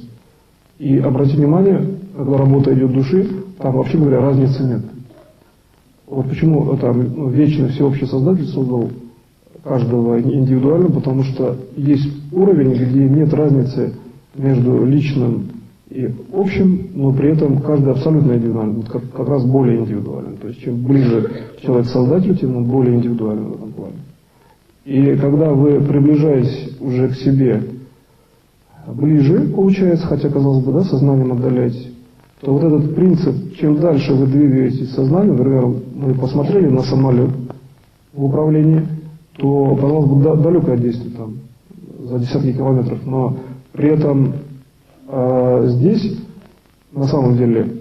И обратите внимание, когда работа идет души, там, вообще говоря, разницы нет. Вот почему там вечный всеобщий Создатель создал каждого индивидуально, потому что есть уровень, где нет разницы между личным и общим, но при этом каждый абсолютно индивидуальный, вот как раз более индивидуальный. То есть чем ближе человек к Создателю, тем он более индивидуальный в этом плане. И когда вы приближаетесь уже к себе ближе, получается, хотя, казалось бы, да, сознанием отдаляетесь, то вот этот принцип, чем дальше вы двигаетесь сознанием, например, мы посмотрели на самолет в управлении, то, казалось бы, далекое действие там, за десятки километров, но при этом здесь, на самом деле,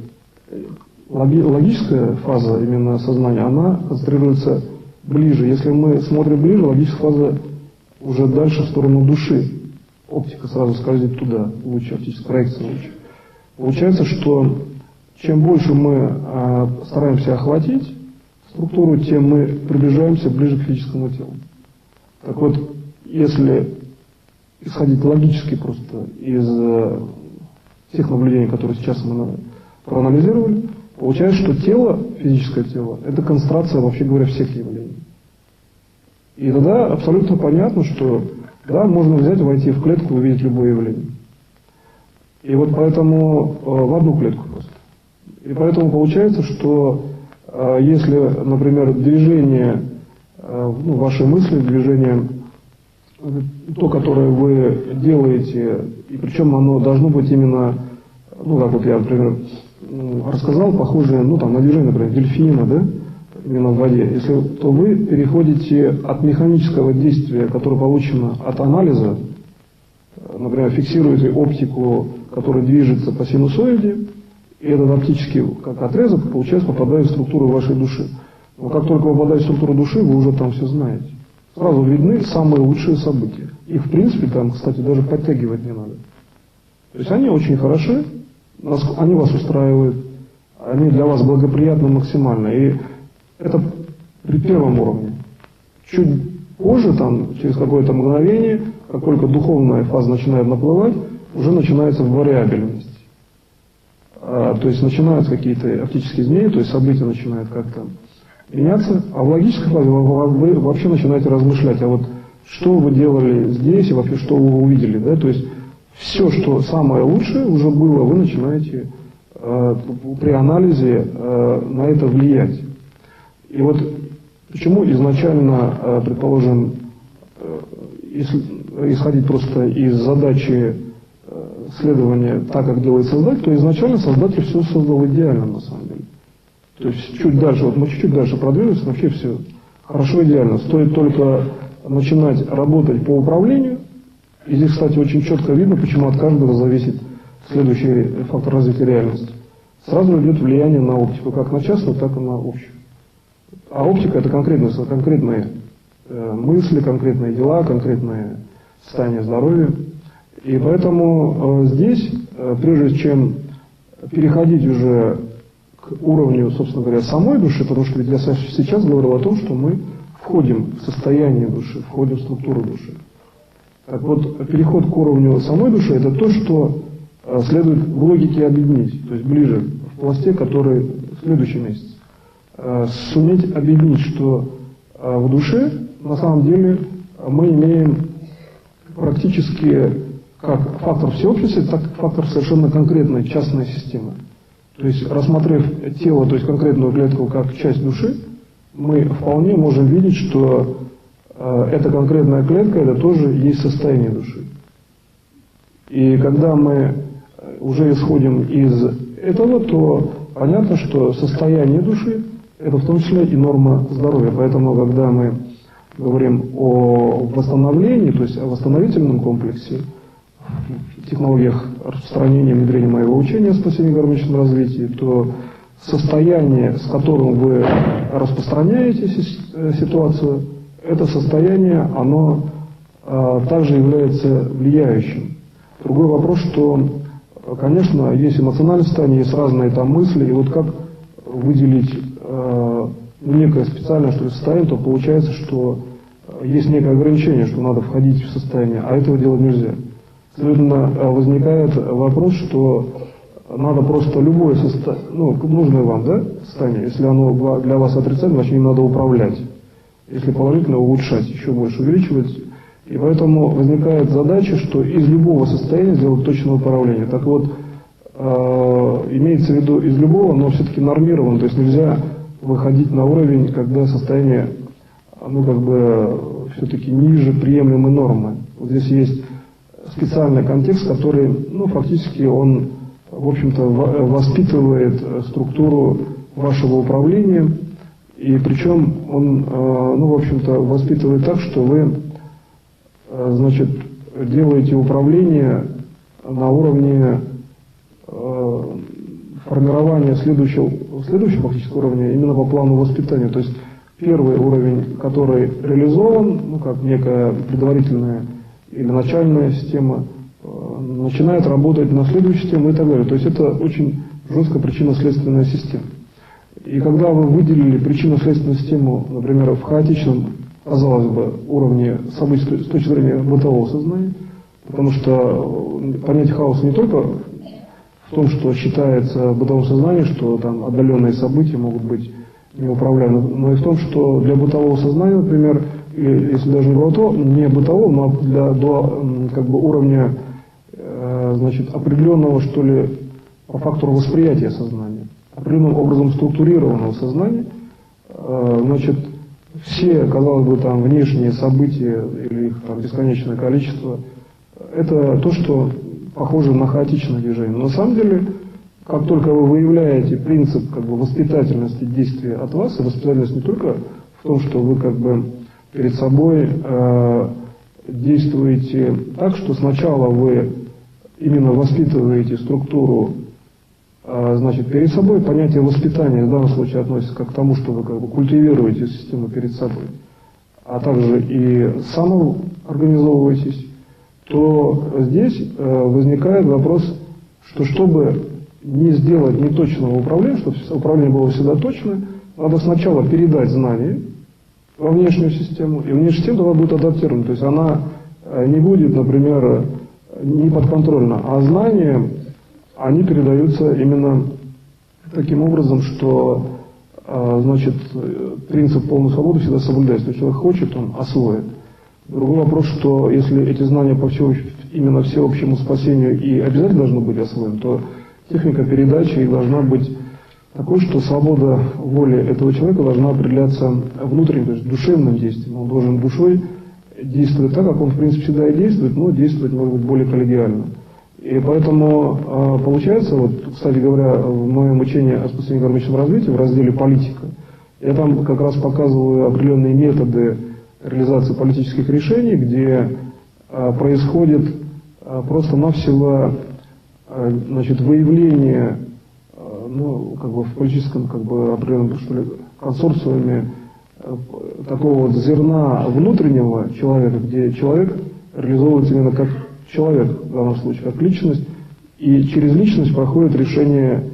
логическая фаза именно сознания, она концентрируется ближе. Если мы смотрим ближе, логическая фаза уже дальше в сторону души. Оптика сразу скользит туда, луч, оптическая проекция луча. Получается, что чем больше мы стараемся охватить структуру, тем мы приближаемся ближе к физическому телу. Так вот, если исходить логически просто из тех наблюдений, которые сейчас мы проанализировали, получается, что тело, физическое тело, это концентрация, вообще говоря, всех явлений. И тогда абсолютно понятно, что да, можно взять, войти в клетку и увидеть любое явление. И вот поэтому в одну клетку просто. И поэтому получается, что если, например, движение, ваши мысли, движение, то, которое вы делаете, и причем оно должно быть именно, как вот я, например, рассказал, похожее, на движение, например, дельфина, да, именно в воде, если, то вы переходите от механического действия, которое получено от анализа, например, фиксируете оптику, которая движется по синусоиде, и этот оптический как отрезок, получается, попадает в структуру вашей души. Но как только вы попадаете в структуру души, вы уже там все знаете. Сразу видны самые лучшие события. Их, в принципе, там, кстати, даже подтягивать не надо. То есть они очень хороши, они вас устраивают, они для вас благоприятны максимально. И это при первом уровне. Чуть позже, там, через какое-то мгновение, как только духовная фаза начинает наплывать, уже начинается вариабельность. То есть начинаются какие-то оптические изменения, то есть события начинают как-то меняться, а в логической фазе вы вообще начинаете размышлять, а вот что вы делали здесь и вообще что вы увидели, да, то есть все, что самое лучшее уже было, вы начинаете при анализе на это влиять. И вот почему изначально, предположим, исходить просто из задачи следования так, как делает Создатель, то изначально Создатель все создал идеально на самом деле. То есть чуть дальше, вот мы чуть-чуть дальше продвинулись, вообще все хорошо, идеально. Стоит только начинать работать по управлению. И здесь, кстати, очень четко видно, почему от каждого зависит следующий фактор развития реальности. Сразу идет влияние на оптику, как на частную, так и на общую. А оптика — это конкретные мысли, конкретные дела, конкретное состояние здоровья. И поэтому здесь, прежде чем переходить уже к уровню, собственно говоря, самой души, потому что ведь я сейчас говорил о том, что мы входим в состояние души, входим в структуру души. Так вот, переход к уровню самой души — это то, что следует в логике объединить, то есть ближе, в пласте, который в следующий месяц. Суметь объединить, что в душе на самом деле мы имеем практически как фактор всеобщности, так и фактор совершенно конкретной частной системы. То есть, рассмотрев тело, то есть конкретную клетку как часть души, мы вполне можем видеть, что эта конкретная клетка — это тоже есть состояние души. И когда мы уже исходим из этого, то понятно, что состояние души — это в том числе и норма здоровья. Поэтому, когда мы говорим о восстановлении, то есть о восстановительном комплексе, в технологиях распространения, внедрения моего учения о спасении и гармоничном развитии, то состояние, с которым вы распространяете ситуацию, это состояние, оно также является влияющим. Другой вопрос, что, конечно, есть эмоциональное состояние, есть разные там мысли, и вот как выделить некое специальное что ли, состояние, то получается, что есть некое ограничение, что надо входить в состояние, а этого делать нельзя. Следовательно, возникает вопрос, что надо просто любое состояние, нужное вам, да, состояние, если оно для вас отрицательное, значит, им надо управлять. Если положительно, улучшать, еще больше увеличивать. И поэтому возникает задача, что из любого состояния сделать точное управление. Так вот, имеется в виду из любого, но все-таки нормировано, то есть нельзя выходить на уровень, когда состояние, все-таки ниже приемлемой нормы. Вот здесь есть специальный контекст, который, фактически он, в общем-то, воспитывает структуру вашего управления, и причем он, в общем-то, воспитывает так, что вы, делаете управление на уровне формирования следующего фактического уровня именно по плану воспитания. То есть первый уровень, который реализован, как некая предварительная или начальная система, начинает работать на следующую систему и так далее. То есть это очень жесткая причинно-следственная система. И когда вы выделили причинно-следственную систему, например, в хаотичном, казалось бы, уровне событий с точки зрения бытового сознания, потому что понятие хаоса не только в том, что считается в бытовом сознании, что там отдаленные события могут быть неуправляемы, но и в том, что для бытового сознания, например, если даже не бытового, но до уровня определенного, что ли, по фактору восприятия сознания, определенным образом структурированного сознания, все, казалось бы, там внешние события или их там бесконечное количество, это то, что похоже на хаотичное движение. Но на самом деле, как только вы выявляете принцип воспитательности действия от вас, и воспитательность не только в том, что вы перед собой действуете так, что сначала вы именно воспитываете структуру значит, перед собой. Понятие воспитания в данном случае относится как к тому, что вы как бы культивируете систему перед собой, а также и самоорганизовываетесь, то здесь возникает вопрос, что чтобы не сделать неточного управления, чтобы управление было всегда точное, надо сначала передать знания во внешнюю систему, и внешняя система тогда будет адаптирована. То есть она не будет, например, не подконтрольна, а знания, они передаются именно таким образом, что значит, принцип полной свободы всегда соблюдается. Если человек хочет, он освоит. Другой вопрос, что если эти знания по именно всеобщему спасению и обязательно должны быть освоены, то техника передачи их должна быть такой, что свобода воли этого человека должна определяться внутренним, то есть душевным действием. Он должен душой действовать так, как он в принципе всегда и действует, но действовать может быть более коллегиально. И поэтому получается, вот, кстати говоря, в моем учении о спасении гармоничного развития в разделе «Политика» я там как раз показываю определенные методы реализации политических решений, где происходит просто-навсего значит, выявление ну, как бы в политическом как бы, определенном что ли, консорциуме такого вот зерна внутреннего человека, где человек реализовывается именно как человек, в данном случае, как личность, и через личность проходит решение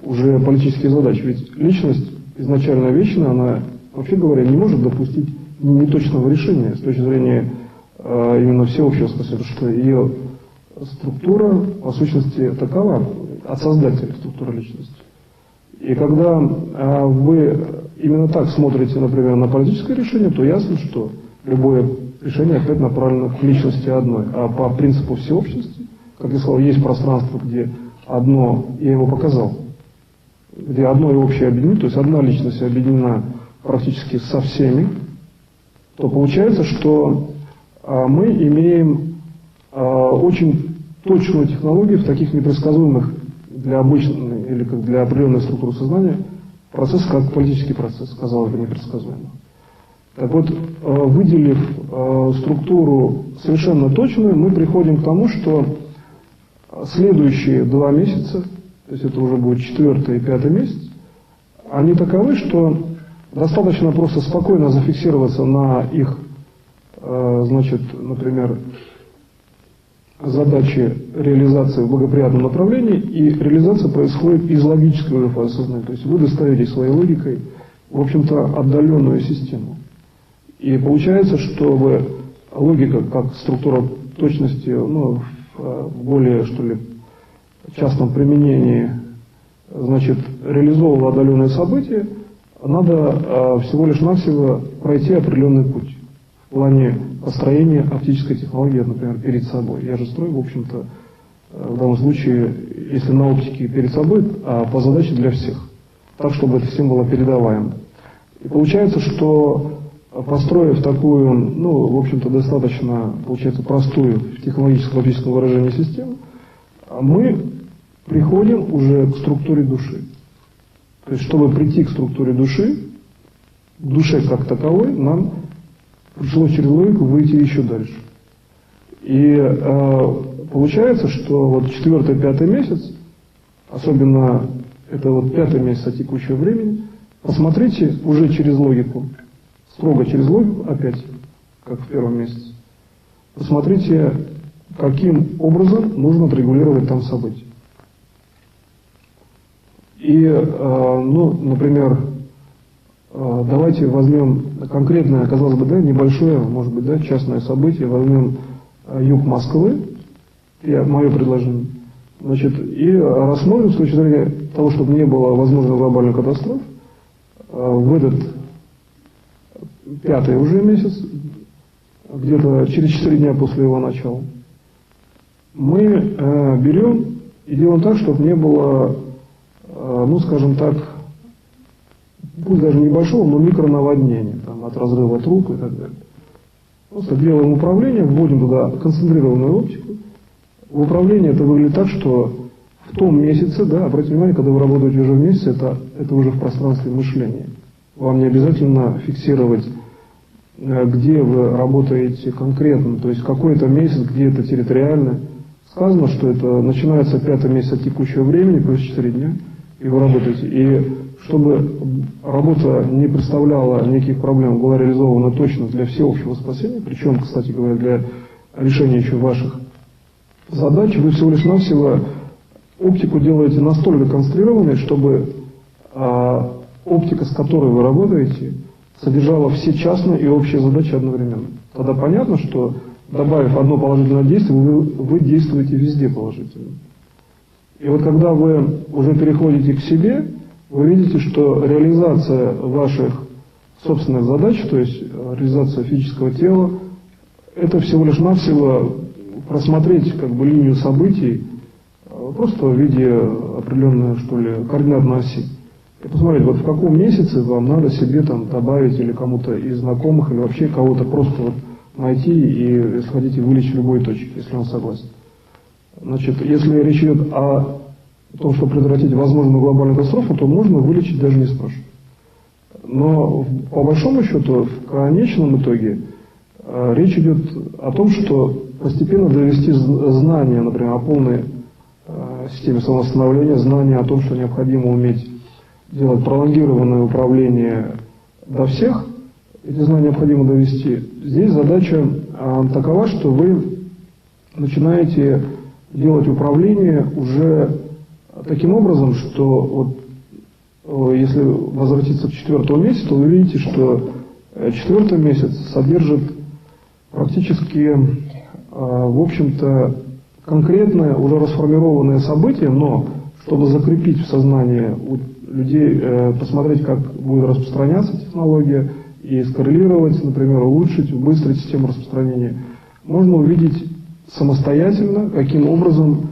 уже политических задач. Ведь личность изначально вечная, она, вообще говоря, не может допустить неточного решения с точки зрения именно всеобщего спасения, потому что ее структура, по сущности, такова от создателя структуры личности. И когда вы именно так смотрите, например, на политическое решение, то ясно, что любое решение опять направлено к личности одной. А по принципу всеобщности, как я сказал, есть пространство, где одно, я его показал, где одно и общее объединено, то есть одна личность объединена практически со всеми, то получается, что мы имеем очень точную технологию в таких непредсказуемых для обычной или как для определенной структуры сознания процесс, как политический процесс, казалось бы, непредсказуемый. Так вот, выделив структуру совершенно точную, мы приходим к тому, что следующие 2 месяца, то есть это уже будет 4-й и 5-й месяц, они таковы, что достаточно просто спокойно зафиксироваться на их, значит, например, задачи реализации в благоприятном направлении, и реализация происходит из логической уже фазы сознания. То есть вы достаете своей логикой, в общем-то, отдаленную систему. И получается, что логика, как структура точности, ну, в более, что ли, частном применении, значит, реализовывала отдаленные события, надо всего лишь навсего пройти определенный путь в плане построения оптической технологии, например, перед собой. Я же строю, в общем-то, в данном случае, если на оптике перед собой, а по задаче для всех, так, чтобы это всем было передаваемо. И получается, что построив такую, ну, в общем-то, достаточно, получается, простую в технологическом оптическом выражении систему, мы приходим уже к структуре души. То есть, чтобы прийти к структуре души, к душе как таковой, нам пришлось через логику выйти еще дальше. И получается, что вот 4-й, 5-й месяц, особенно это вот 5-й месяц от текущего времени, посмотрите уже через логику, строго через логику, опять, как в 1-м месяце, посмотрите, каким образом нужно отрегулировать там события. И, ну, например, давайте возьмем конкретное, казалось бы, да, небольшое, может быть, да, частное событие, возьмем юг Москвы, мое предложение, значит, и рассмотрим с точки зрения того, чтобы не было возможной глобальной катастрофы, в этот 5-й уже месяц, где-то через 4 дня после его начала, мы берем и делаем так, чтобы не было, ну, скажем так, пусть даже небольшого, но микронаводнения, там, от разрыва труб и так далее. Просто делаем управление, вводим туда концентрированную оптику. В управлении это выглядит так, что в том месяце, да, обратите внимание, когда вы работаете уже в месяце, это уже в пространстве мышления. Вам не обязательно фиксировать, где вы работаете конкретно, то есть какой-то месяц, где это территориально, сказано, что это начинается 5-й месяц от текущего времени, плюс 4 дня, и вы работаете. И чтобы работа не представляла никаких проблем, была реализована точно для всеобщего спасения, причем, кстати говоря, для решения еще ваших задач, вы всего лишь навсего оптику делаете настолько конструированной, чтобы оптика, с которой вы работаете, содержала все частные и общие задачи одновременно. Тогда понятно, что добавив одно положительное действие, вы действуете везде положительно. И вот когда вы уже переходите к себе, вы видите, что реализация ваших собственных задач, то есть реализация физического тела, это всего лишь навсего просмотреть как бы линию событий просто в виде определенной, что ли, координатной оси. И посмотреть, вот в каком месяце вам надо себе там добавить или кому-то из знакомых, или вообще кого-то просто вот найти и, если хотите, вылечить в любой точке, если он согласен. Значит, если речь идет о том, чтобы предотвратить возможную глобальную катастрофу, то можно вылечить, даже не спрашивая. Но по большому счету, в конечном итоге, речь идет о том, что постепенно довести знания, например, о полной системе самовосстановления, знания о том, что необходимо уметь делать пролонгированное управление до всех, эти знания необходимо довести. Здесь задача такова, что вы начинаете делать управление уже таким образом, что вот, если возвратиться к 4-му месяцу, то вы видите, что 4-й месяц содержит практически, в общем-то, конкретное, уже расформированное событие, но чтобы закрепить в сознании у людей, посмотреть, как будет распространяться технология, и скоррелировать, например, улучшить, убыстрить систему распространения, можно увидеть самостоятельно, каким образом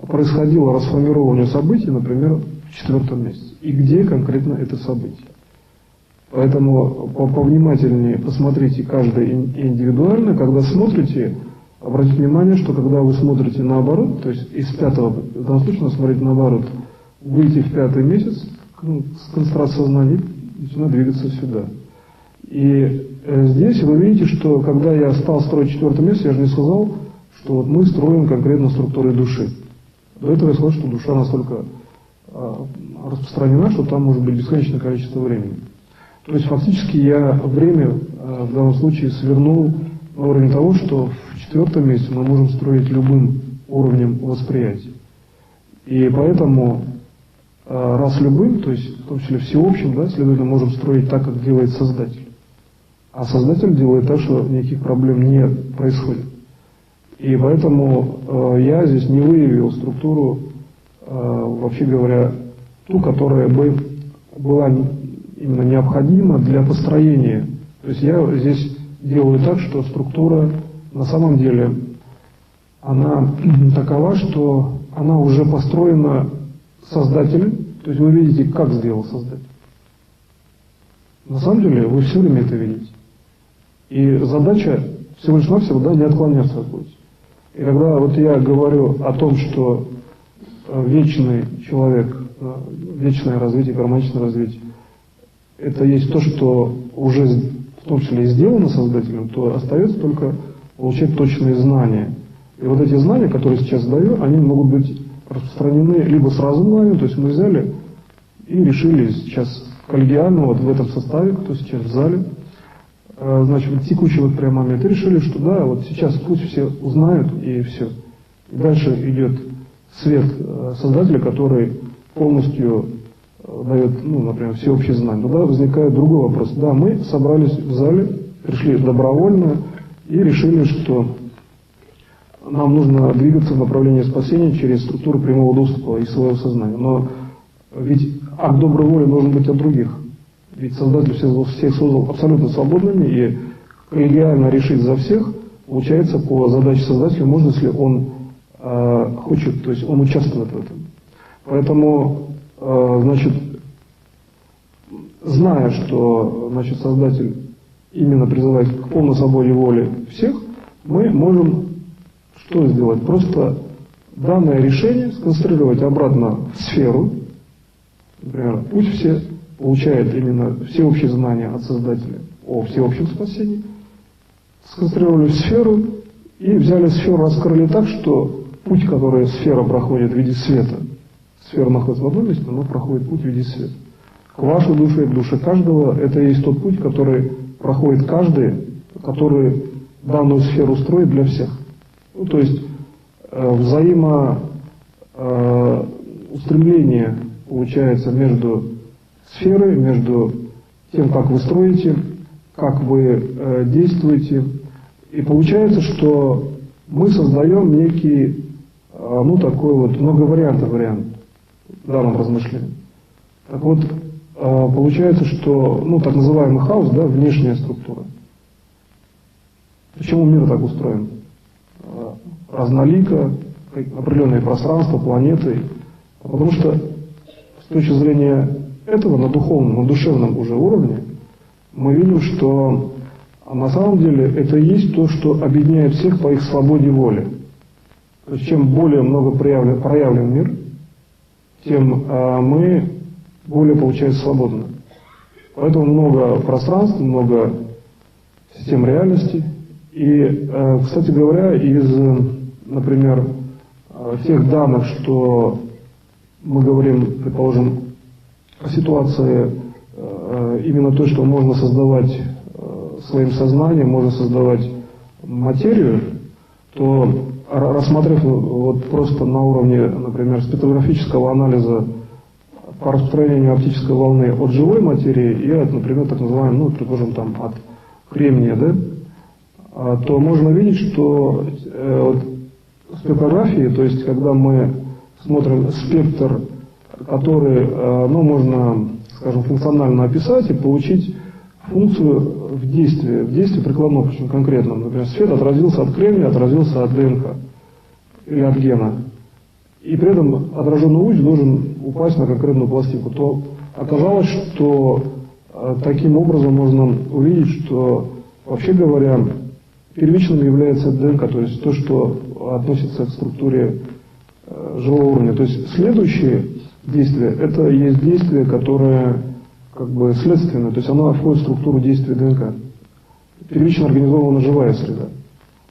происходило расформирование событий, например, в 4-м месяце, и где конкретно это событие. Поэтому повнимательнее посмотрите каждое индивидуально. Когда смотрите, обратите внимание, что когда вы смотрите наоборот, то есть из 5-го, в данном случае надо смотреть наоборот, выйти в 5-й месяц, с концентрацией сознания, начинать двигаться сюда. И здесь вы видите, что когда я стал строить 4-й месяц, я же не сказал, что вот мы строим конкретно структуры души. До этого я сказал, что душа настолько распространена, что там может быть бесконечное количество времени. То есть фактически я время в данном случае свернул на уровень того, что в 4-м месяце мы можем строить любым уровнем восприятия. И поэтому раз любым, то есть в том числе всеобщим, да, следовательно, можем строить так, как делает Создатель. А Создатель делает так, что никаких проблем не происходит. И поэтому я здесь не выявил структуру, вообще говоря, ту, которая бы была именно необходима для построения. То есть я здесь делаю так, что структура на самом деле, она такова, что она уже построена Создателем. То есть вы видите, как сделал Создатель. На самом деле вы все время это видите. И задача всего лишь навсего, да, не отклоняться от пути. И когда вот я говорю о том, что вечный человек, вечное развитие, гармоничное развитие, это есть то, что уже в том числе и сделано Создателем, то остается только получать точные знания. И вот эти знания, которые сейчас даю, они могут быть распространены либо сразу нами, то есть мы взяли и решили сейчас коллегиально, вот в этом составе, кто сейчас в зале, значит, в текущий вот прямо момент, и решили, что да, вот сейчас пусть все узнают и все. И дальше идет свет Создателя, который полностью дает, ну, например, всеобщие знания. Тогда возникает другой вопрос. Да, мы собрались в зале, пришли добровольно и решили, что нам нужно двигаться в направлении спасения через структуру прямого доступа и своего сознания. Но ведь акт доброй воли должен быть от других. Ведь Создатель всех создал абсолютно свободными, и коллегиально решить за всех, получается, по задаче Создателя, можно, если он хочет, то есть он участвует в этом. Поэтому, значит, зная, что, значит, Создатель именно призывает к полной свободе воли всех, мы можем что сделать? Просто данное решение сконцентрировать обратно в сферу. Например, пусть все получают именно всеобщие знания от Создателя о всеобщем спасении, сконцентрировали в сферу и взяли сферу, раскрыли так, что путь, который сфера проходит в виде света, сфера находится в одном месте, но проходит путь в виде света. К вашей душе, к душе каждого, это и есть тот путь, который проходит каждый, который данную сферу строит для всех. Ну, то есть взаимоустремление получается между сферой, между тем, как вы строите, как вы действуете. И получается, что мы создаем некий, такой вот многовариантный вариант в данном размышлении. Так вот, получается, что, так называемый хаос, да, внешняя структура. Почему мир так устроен? Разнолико, определенные пространства, планеты. Потому что с точки зрения этого на духовном, на душевном уже уровне мы видим, что на самом деле это и есть то, что объединяет всех по их свободе воли. То есть чем более много проявлен мир, тем мы более, получается, свободны. Поэтому много пространств, много систем реальности. И, кстати говоря, из, например, тех данных, что мы говорим, предположим, о ситуации именно то, что можно создавать своим сознанием, можно создавать материю, то, рассмотрев вот просто на уровне, например, спектрографического анализа по распространению оптической волны от живой материи и от, например, так называемого, предположим, там, от кремния, да, то можно видеть, что в спектрографии, то есть когда мы смотрим спектр, который можно, скажем, функционально описать и получить функцию в действии прикладном, очень конкретном. Например, свет отразился от кремния, отразился от ДНК или от гена. И при этом отраженный луч должен упасть на конкретную пластинку. То оказалось, что таким образом можно увидеть, что, вообще говоря, первичным является ДНК, то есть то, что относится к структуре живого уровня. То есть следующее действие, это есть действие, которое как бы следственное, то есть оно входит в структуру действия ДНК. Первично организована живая среда.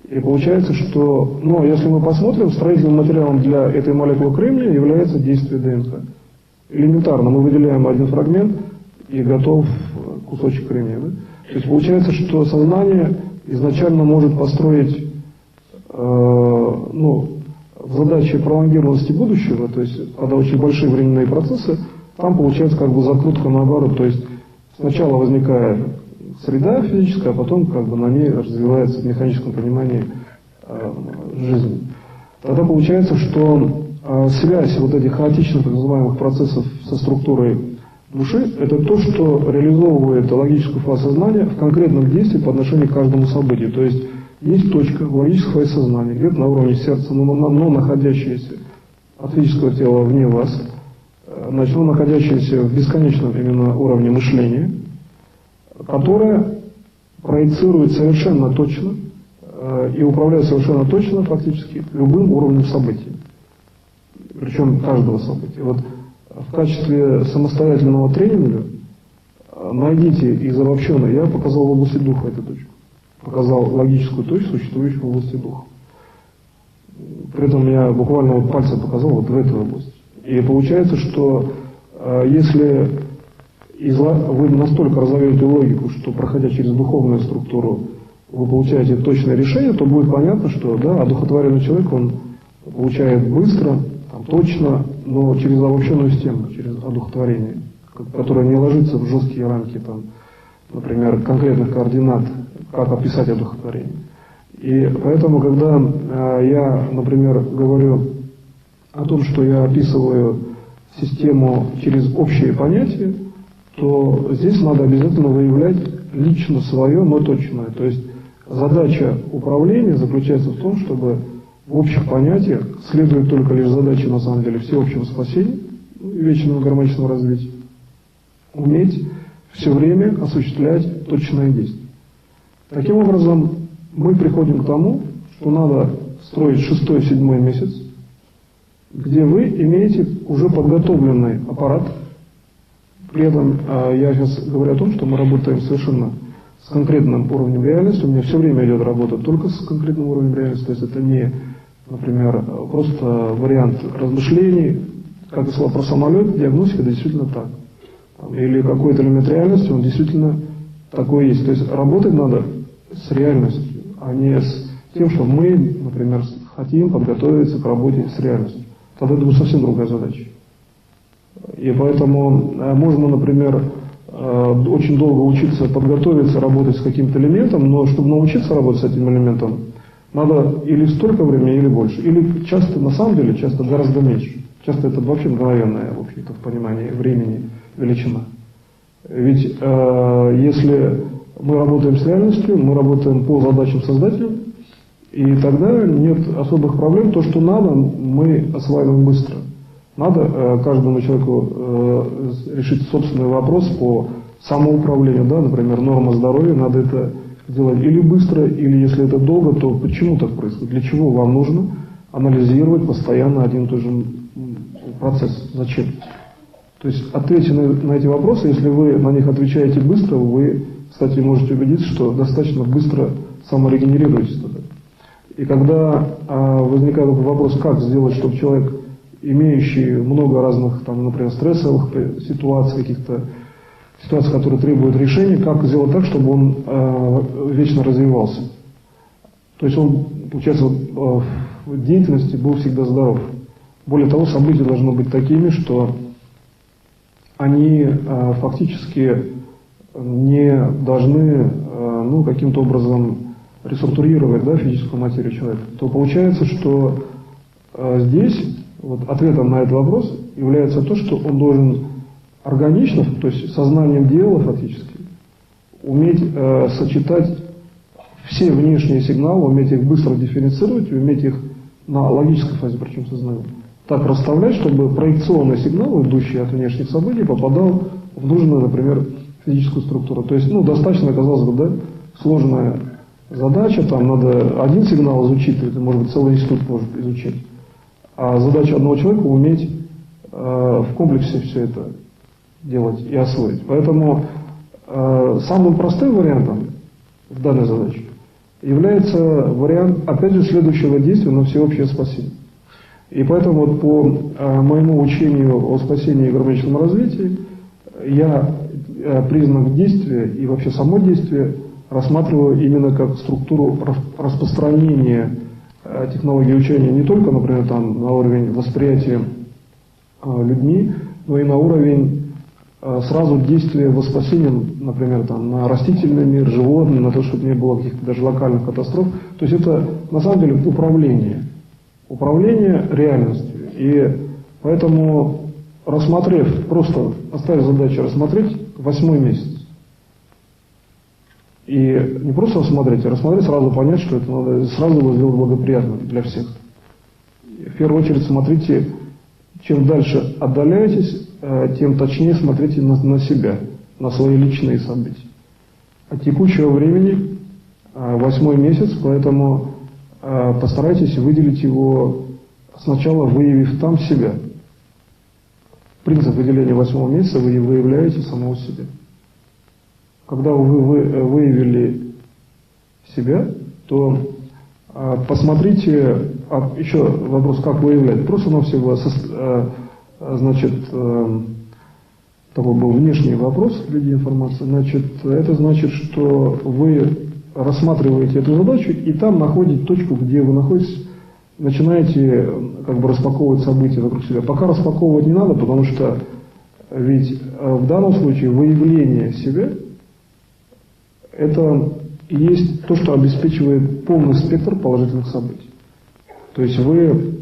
И получается, что, если мы посмотрим, строительным материалом для этой молекулы кремния является действие ДНК. Элементарно, мы выделяем один фрагмент и готов кусочек кремния. Да? То есть получается, что сознание изначально может построить в задаче пролонгированности будущего, то есть когда очень большие временные процессы, там получается как бы закрутка наоборот, то есть сначала возникает среда физическая, а потом как бы на ней развивается в механическом понимании жизнь. Тогда получается, что связь вот этих хаотичных так называемых процессов со структурой души – это то, что реализовывает логическую фазу сознания в конкретном действии по отношению к каждому событию. То есть есть точка в логической фазе сознания, где-то на уровне сердца, но находящаяся от физического тела вне вас, но находящаяся в бесконечном именно уровне мышления, которая проецирует совершенно точно и управляет совершенно точно фактически любым уровнем событий. Причем каждого события. Вот в качестве самостоятельного тренинга найдите из обобщенной, я показал в области духа эту точку. Показал логическую точку, существующую в области духа. При этом я буквально вот пальцем показал вот в этой области. И получается, что если вы настолько разовьете логику, что проходя через духовную структуру вы получаете точное решение, то будет понятно, что да, одухотворенный человек, он получает быстро, точно, но через обобщенную систему, через одухотворение, которое не ложится в жесткие рамки, например, конкретных координат, как описать одухотворение. И поэтому, когда я, например, говорю о том, что я описываю систему через общие понятия, то здесь надо обязательно выявлять лично свое, но точное. То есть задача управления заключается в том, чтобы в общих понятиях следует только лишь задача, на самом деле, всеобщего спасения и вечного гармоничного развития. Уметь все время осуществлять точное действие. Таким образом, мы приходим к тому, что надо строить 6-7 месяц, где вы имеете уже подготовленный аппарат. При этом я сейчас говорю о том, что мы работаем совершенно с конкретным уровнем реальности. У меня все время идет работа только с конкретным уровнем реальности. То есть это не например, просто вариант размышлений, как я сказал про самолет, диагностика действительно так. Или какой-то элемент реальности, он действительно такой есть. То есть работать надо с реальностью, а не с тем, что мы, например, хотим подготовиться к работе с реальностью. Тогда это будет совсем другая задача. И поэтому можно, например, очень долго учиться подготовиться, работать с каким-то элементом, но чтобы научиться работать с этим элементом, надо или столько времени, или больше. Или часто, на самом деле, часто гораздо меньше. Часто это вообще мгновенное, в общем-то, в понимании времени величина. Ведь если мы работаем с реальностью, мы работаем по задачам создателя, и тогда нет особых проблем. То, что надо, мы осваиваем быстро. Надо каждому человеку решить собственный вопрос по самоуправлению, да, например, норма здоровья, надо это делать или быстро, или если это долго, то почему так происходит, для чего вам нужно анализировать постоянно один и тот же процесс, зачем? То есть ответьте на эти вопросы, если вы на них отвечаете быстро, вы, кстати, можете убедиться, что достаточно быстро саморегенерируетесь тогда. И когда возникает вопрос, как сделать, чтобы человек, имеющий много разных, там, например, стрессовых ситуаций, каких-то ситуаций, которые требуют решения, как сделать так, чтобы он вечно развивался. То есть он, получается, в деятельности был всегда здоров. Более того, события должны быть такими, что они фактически не должны каким-то образом реструктурировать, да, физическую материю человека. То получается, что здесь вот ответом на этот вопрос является то, что он должен органично, то есть сознанием дела фактически, уметь сочетать все внешние сигналы, уметь их быстро дифференцировать, уметь их на логической фазе, причем сознания, так расставлять, чтобы проекционный сигнал, идущий от внешних событий, попадал в нужную, например, физическую структуру. То есть, достаточно, казалось бы, да, сложная задача, там надо один сигнал изучить, это, может быть, целый институт может изучить. А задача одного человека уметь в комплексе все это делать и освоить. Поэтому самым простым вариантом в данной задаче является вариант, опять же, следующего действия на всеобщее спасение. И поэтому вот по моему учению о спасении и гармоническом развитии я признак действия и вообще само действие рассматриваю именно как структуру распространения технологии учения не только, например, там, на уровень восприятия людьми, но и на уровень сразу действия во спасение, например, там, на растительный мир, животные, на то, чтобы не было каких-то даже локальных катастроф. То есть это на самом деле управление реальностью. И поэтому, рассмотрев, просто оставив задачу рассмотреть 8-й месяц. И не просто рассмотреть, а рассмотреть, сразу понять, что это надо, сразу его сделать благоприятным для всех. В первую очередь смотрите, чем дальше отдаляетесь, тем точнее смотрите на себя, на свои личные события. От текущего времени 8-й месяц, поэтому постарайтесь выделить его, сначала выявив там себя. Принцип выделения 8-го месяца вы выявляете самого себя. Когда вы выявили себя, то посмотрите, еще вопрос, как выявлять. Просто на всего, такой был внешний вопрос в виде информации. Это значит, что вы рассматриваете эту задачу и там находите точку, где вы находитесь, начинаете распаковывать события вокруг себя. Пока распаковывать не надо, потому что ведь в данном случае выявление себя это и есть то, что обеспечивает полный спектр положительных событий. То есть вы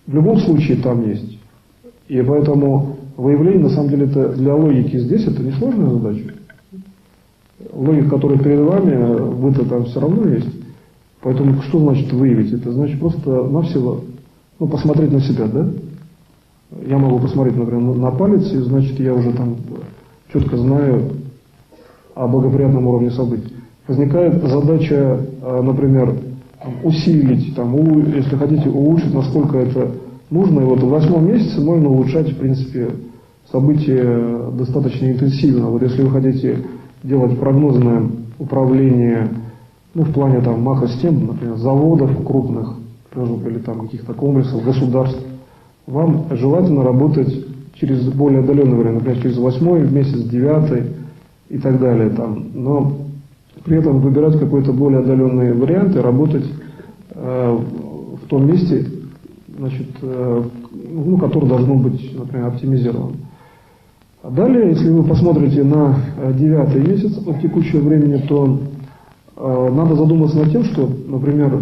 в любом случае там есть. И поэтому выявление, на самом деле, это для логики здесь это не сложная задача. Логика, которая перед вами, вы-то там все равно есть. Поэтому что значит выявить? Это значит просто навсего посмотреть на себя, да? Я могу посмотреть, например, на палец, и значит я уже там четко знаю о благоприятном уровне событий. Возникает задача, например, усилить, если хотите, улучшить, насколько это нужно. И вот в 8-м месяце можно улучшать, в принципе, события достаточно интенсивно. Вот если вы хотите делать прогнозное управление, в плане макросистем, например, заводов крупных, или там каких-то комплексов, государств, вам желательно работать через более отдаленное время, например, через 8 месяц, 9 и так далее. Там. Но при этом выбирать какой-то более отдаленный вариант и работать в том месте, значит, которое должно быть, например, оптимизировано. А далее, если вы посмотрите на 9 месяц от текущего времени, то надо задуматься над тем, что, например,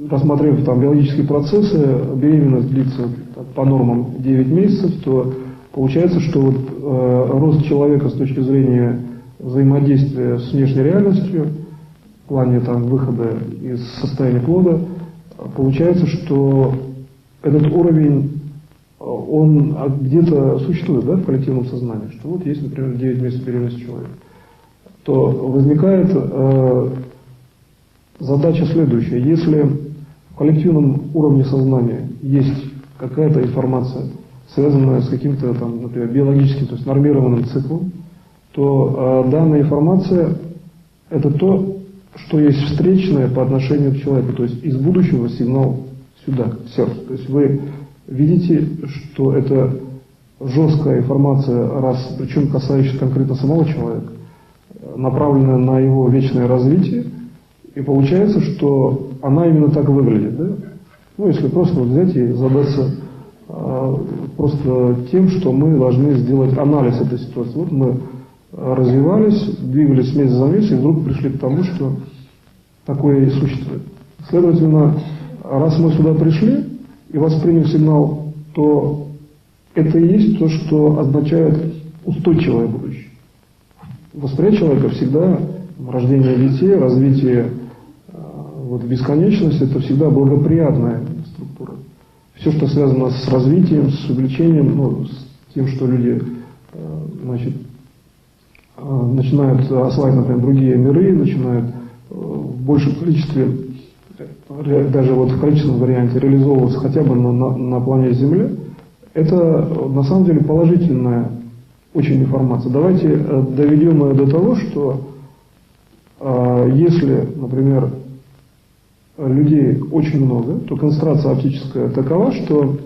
рассмотрев там биологические процессы, беременность длится по нормам 9 месяцев, то получается, что вот, рост человека с точки зрения взаимодействия с внешней реальностью, в плане там, выхода из состояния плода, получается, что этот уровень, он где-то существует, да, в коллективном сознании, что вот есть, например, 9 месяцев беременности человека, то возникает задача следующая. Если в коллективном уровне сознания есть какая-то информация, связанная с каким-то, там, например, биологическим, то есть нормированным циклом, то данная информация – это то, что есть встречное по отношению к человеку, то есть из будущего сигнал сюда, к сердцу. То есть вы видите, что это жесткая информация, причем касающаяся конкретно самого человека, направленная на его вечное развитие, и получается, что она именно так выглядит. Да? Ну, если просто вот взять и задаться просто тем, что мы должны сделать анализ этой ситуации. Вот мы развивались, двигались месяц за месяц, и вдруг пришли к тому, что такое и существует. Следовательно, раз мы сюда пришли и восприняли сигнал, то это и есть то, что означает устойчивое будущее. Восприятие человека всегда, рождение детей, развитие вот, бесконечности, это всегда благоприятная структура. Все, что связано с развитием, с увлечением, с тем, что люди начинают осваивать, например, другие миры, начинают в большем количестве, даже вот в количественном варианте, реализовываться хотя бы на планете Земля, это на самом деле положительная очень информация. Давайте доведем ее до того, что если, например, людей очень много, то концентрация оптическая такова, что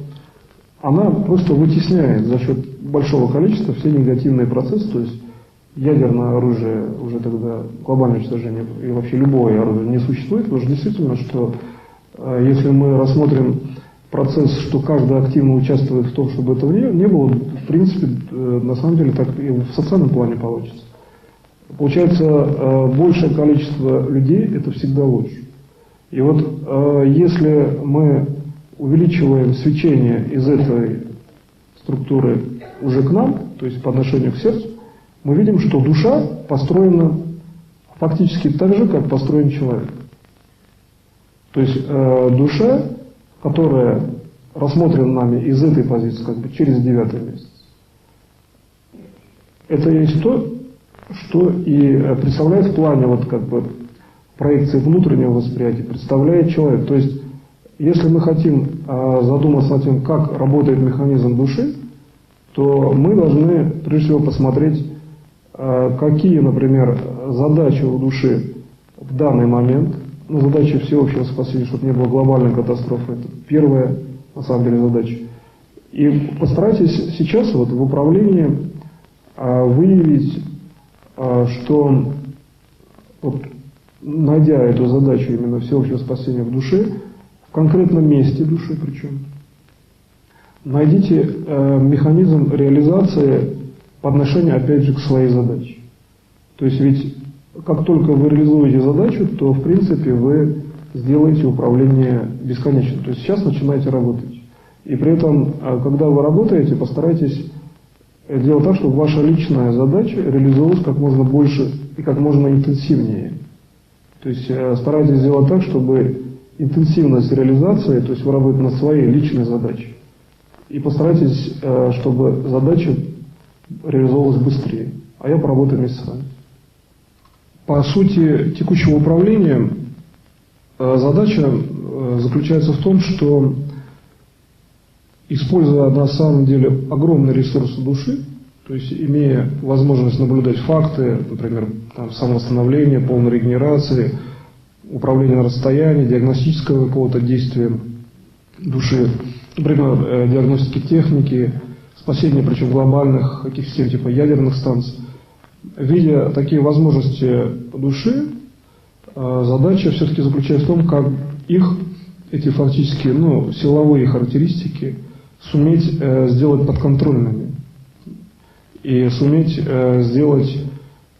она просто вытесняет за счет большого количества все негативные процессы, то есть ядерное оружие уже тогда, глобальное уничтожение и вообще любое оружие не существует, потому что действительно, что если мы рассмотрим процесс, что каждый активно участвует в том, чтобы этого не было, в принципе, на самом деле так и в социальном плане получится. Получается, большее количество людей – это всегда лучше. И вот если мы увеличиваем свечение из этой структуры уже к нам, то есть по отношению к сердцу, мы видим, что душа построена фактически так же, как построен человек. То есть душа, которая рассмотрена нами из этой позиции, как бы через 9 месяц, это есть то, что и представляет в плане вот как бы проекции внутреннего восприятия, представляет человек. То есть, если мы хотим задуматься над тем, как работает механизм души, то мы должны прежде всего посмотреть, какие, например, задачи у души в данный момент. Задача всеобщего спасения, чтобы не было глобальной катастрофы. Это первая, на самом деле, задача. И постарайтесь сейчас вот в управлении выявить, что вот, найдя эту задачу именно всеобщего спасения в душе, в конкретном месте души причем, найдите механизм реализации по отношению, опять же, к своей задаче. То есть ведь как только вы реализуете задачу, то в принципе вы сделаете управление бесконечным. То есть сейчас начинаете работать. И при этом, когда вы работаете, постарайтесь сделать так, чтобы ваша личная задача реализовалась как можно больше и как можно интенсивнее. То есть старайтесь сделать так, чтобы интенсивность реализации, то есть вы работаете над своей личной задачей. И постарайтесь, чтобы задача реализовалась быстрее. А я поработаю вместе с вами. По сути текущего управления задача заключается в том, что, используя на самом деле огромные ресурсы души, то есть имея возможность наблюдать факты, например, там, самовосстановления, полной регенерации, управления на расстоянии, диагностического какого-то действия души, например, диагностики техники, спасения, причем глобальных каких систем типа ядерных станций. Видя такие возможности души, задача все-таки заключается в том, как эти фактически силовые характеристики суметь сделать подконтрольными и суметь сделать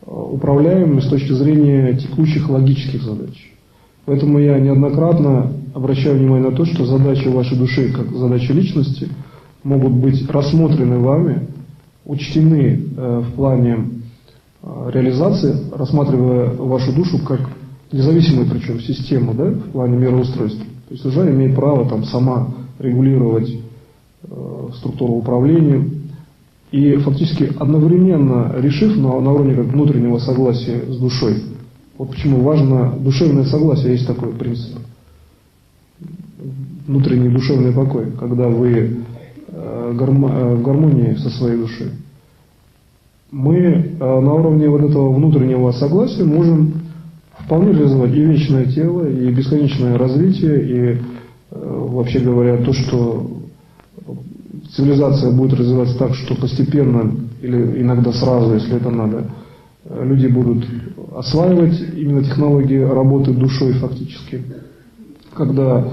управляемыми с точки зрения текущих логических задач. Поэтому я неоднократно обращаю внимание на то, что задачи вашей души, как задачи личности, могут быть рассмотрены вами, учтены в плане реализации, рассматривая вашу душу как независимую, причем, систему, да, в плане мироустройства. То есть душа имеет право сама регулировать структуру управления и фактически одновременно решив на уровне внутреннего согласия с душой. Вот почему важно душевное согласие, есть такой принцип. Внутренний душевный покой, когда вы в гармонии со своей душой. Мы на уровне вот этого внутреннего согласия можем вполне реализовать и вечное тело, и бесконечное развитие, и вообще говоря, то, что цивилизация будет развиваться так, что постепенно или иногда сразу, если это надо, люди будут осваивать именно технологии работы душой фактически. Когда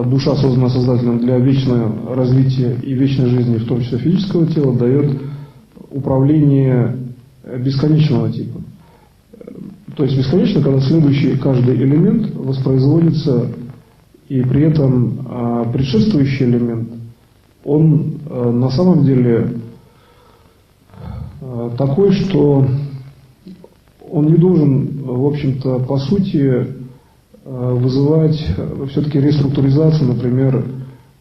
душа, созданная Создателем для вечного развития и вечной жизни, в том числе физического тела, дает управление бесконечного типа. То есть бесконечно, когда следующий каждый элемент воспроизводится, и при этом предшествующий элемент, он на самом деле такой, что он не должен, в общем-то, по сути, вызывать все-таки реструктуризацию, например,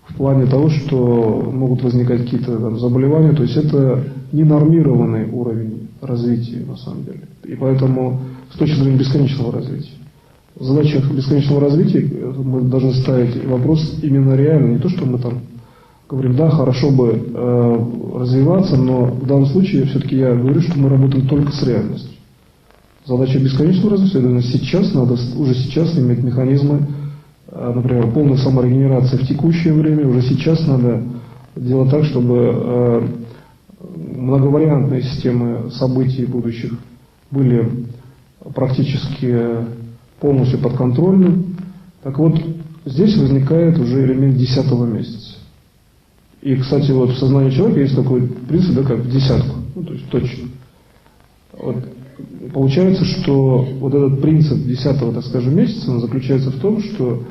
в плане того, что могут возникать какие-то заболевания. То есть это ненормированный уровень развития, на самом деле. И поэтому с точки зрения бесконечного развития. В задачах бесконечного развития мы должны ставить вопрос именно реально, не то, что мы говорим, да, хорошо бы развиваться, но в данном случае все-таки я говорю, что мы работаем только с реальностью. Задача бесконечного развития, уже сейчас иметь механизмы, например, полной саморегенерации в текущее время, уже сейчас надо делать так, чтобы многовариантные системы событий будущих были практически полностью подконтрольны. Так вот, здесь возникает уже элемент 10-го месяца. И, кстати, в сознании человека есть такой принцип, да, как в десятку, то есть точно. Получается, что вот этот принцип 10-го, так скажем, месяца, он заключается в том, что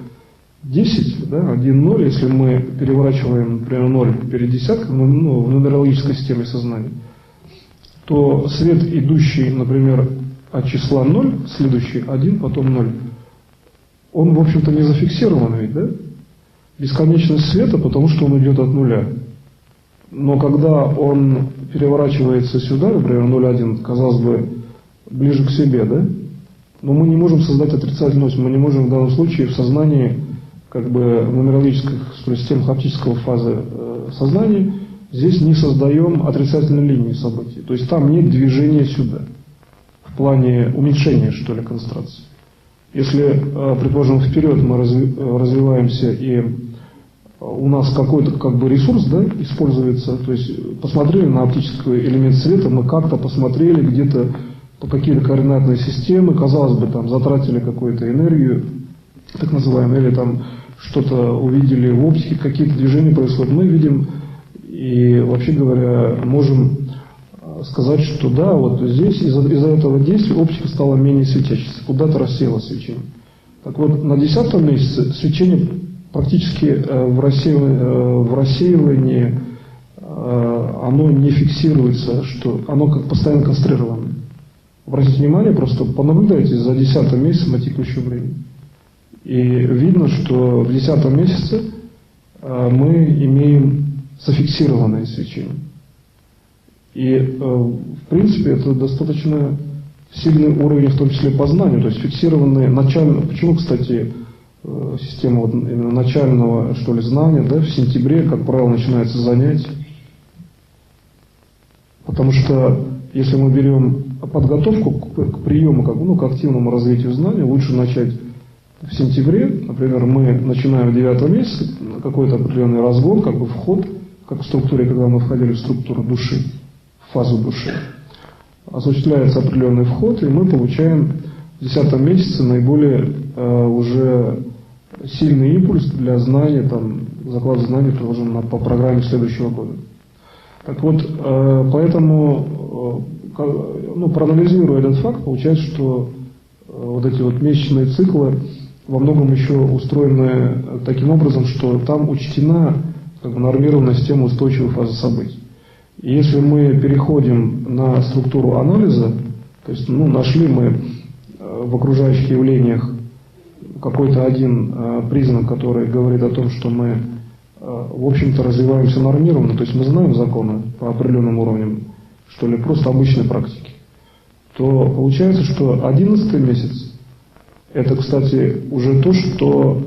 10, да, 1-0, если мы переворачиваем, например, 0 перед десяткой, в нумерологической системе сознания, то свет, идущий, например, от числа 0, следующий 1, потом 0, он, в общем-то, не зафиксирован ведь, да? Бесконечность света, потому что он идет от нуля. Но когда он переворачивается сюда, например, 0,1, казалось бы, ближе к себе, да? Но мы не можем создать отрицательность, мы не можем в данном случае в сознании, нумерологических систем оптического фазы сознания, здесь не создаем отрицательной линии событий. То есть там нет движения сюда, в плане уменьшения, что ли, концентрации. Если, предположим, вперед мы развиваемся и у нас какой-то ресурс, да, используется, то есть посмотрели на оптический элемент света, мы как-то посмотрели где-то по какие-то координатные системы, казалось бы, затратили какую-то энергию, так называемую, или что-то увидели в оптике, какие-то движения происходят, мы видим и, вообще говоря, можем сказать, что да, вот здесь из-за этого действия оптика стала менее светящейся, куда-то рассеялось свечение. Так вот, на 10-м месяце свечение практически в рассеивании оно не фиксируется, что оно как постоянно концентрировано. Обратите внимание, просто понаблюдайте за 10-м месяцем на текущее время. И видно, что в 10-м месяце мы имеем зафиксированное свечение. И, в принципе, это достаточно сильный уровень, в том числе познания, то есть фиксированные начально. Почему, кстати, система именно начального, что ли, знания, да, в сентябре, как правило, начинается занятие? Потому что если мы берем подготовку к приему, к активному развитию знаний, лучше начать в сентябре, например, мы начинаем в 9 месяце какой-то определенный разгон, как бы вход, как в структуре, когда мы входили в структуру души, в фазу души. Осуществляется определенный вход, и мы получаем в 10 месяце наиболее уже сильный импульс для знания, там, заклада знаний приложен по программе следующего года. Так вот, поэтому, проанализируя этот факт, получается, что вот эти вот месячные циклы во многом еще устроены таким образом, что там учтена как бы нормированная система устойчивой фазы событий. И если мы переходим на структуру анализа, то есть нашли мы в окружающих явлениях какой-то один признак, который говорит о том, что мы, в общем-то, развиваемся нормированно, то есть мы знаем законы по определенным уровням, что ли, просто обычной практики, то получается, что 11 месяц – это, кстати, уже то, что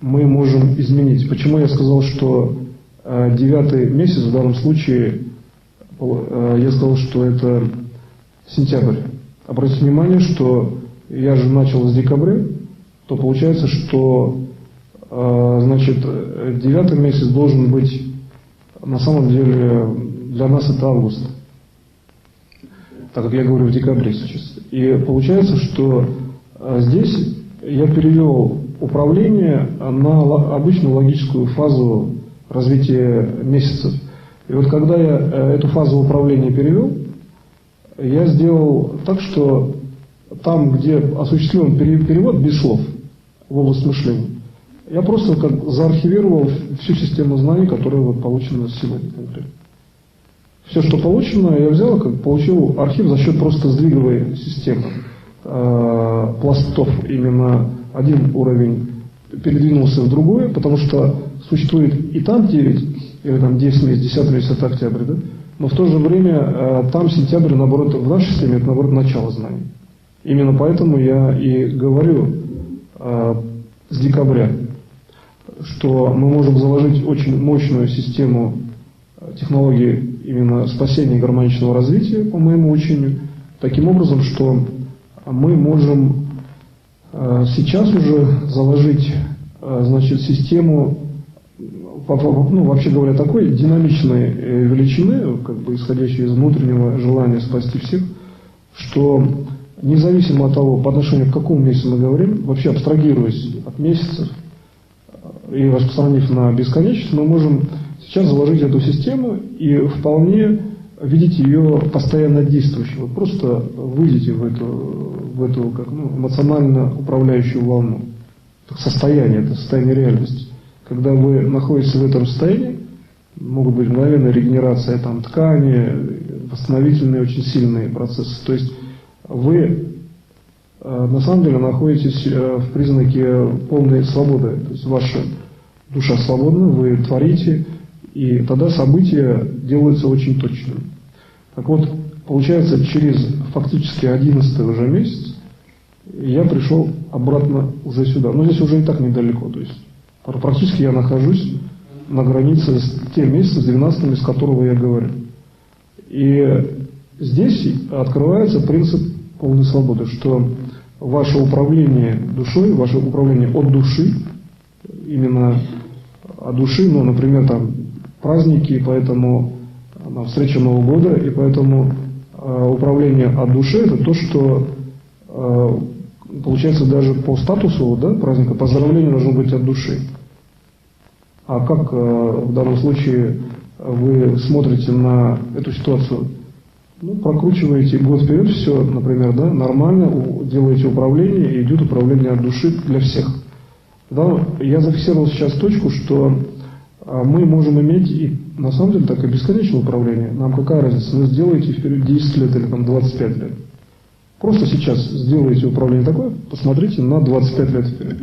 мы можем изменить. Почему я сказал, что 9 месяц в данном случае, я сказал, что это сентябрь. Обратите внимание, что я же начал с декабря, то получается, что, значит, 9 месяц должен быть, на самом деле, для нас это август, так как я говорю в декабре сейчас. И получается, что здесь я перевел управление на обычную логическую фазу развития месяцев. И вот когда я эту фазу управления перевел, я сделал так, что там, где осуществлен перевод без слов в область мышления, я просто как заархивировал всю систему знаний, которая вот получена сегодня конкретно. Все, что получено, я взял, как получил архив за счет просто сдвиговой системы пластов. Именно один уровень передвинулся в другой, потому что существует и там 9, или там 10 месяцев, 10 месяц это октябрь, да? Но в то же время там сентябрь, наоборот, в нашей системе это, наоборот, начало знаний. Именно поэтому я и говорю с декабря, что мы можем заложить очень мощную систему технологий именно спасения гармоничного развития, по моему учению, таким образом, что мы можем сейчас уже заложить, значит, систему, вообще говоря, такой динамичной величины, как бы исходящей из внутреннего желания спасти всех, что независимо от того, по отношению к какому месяцу мы говорим, вообще абстрагируясь от месяцев и распространив на бесконечность, мы можем сейчас заложить эту систему и вполне видеть ее постоянно действующей. Вы просто выйдете в эту как, эмоционально управляющую волну. Это состояние реальности. Когда вы находитесь в этом состоянии, могут быть мгновенная регенерация там, ткани, восстановительные очень сильные процессы. То есть вы на самом деле находитесь в признаке полной свободы. То есть ваша душа свободна, вы творите, и тогда события делаются очень точными. Так вот, получается, через фактически 11 уже месяц я пришел обратно уже сюда. Но здесь уже и так недалеко. То есть практически я нахожусь на границе с тем месяцем, с 12-м, из которого я говорю. И здесь открывается принцип полной свободы, что ваше управление душой, ваше управление от души, именно от души, например, там праздники, поэтому встреча Нового года, и поэтому управление от души – это то, что получается даже по статусу, да, праздника поздравление должно быть от души. А как в данном случае вы смотрите на эту ситуацию? Прокручиваете год вперед все, например, да, нормально, делаете управление, и идет управление от души для всех. Да, я зафиксировал сейчас точку, что мы можем иметь и на самом деле так и бесконечное управление. Нам какая разница, вы сделаете вперед 10 лет или там 25 лет. Просто сейчас сделаете управление такое, посмотрите на 25 лет вперед.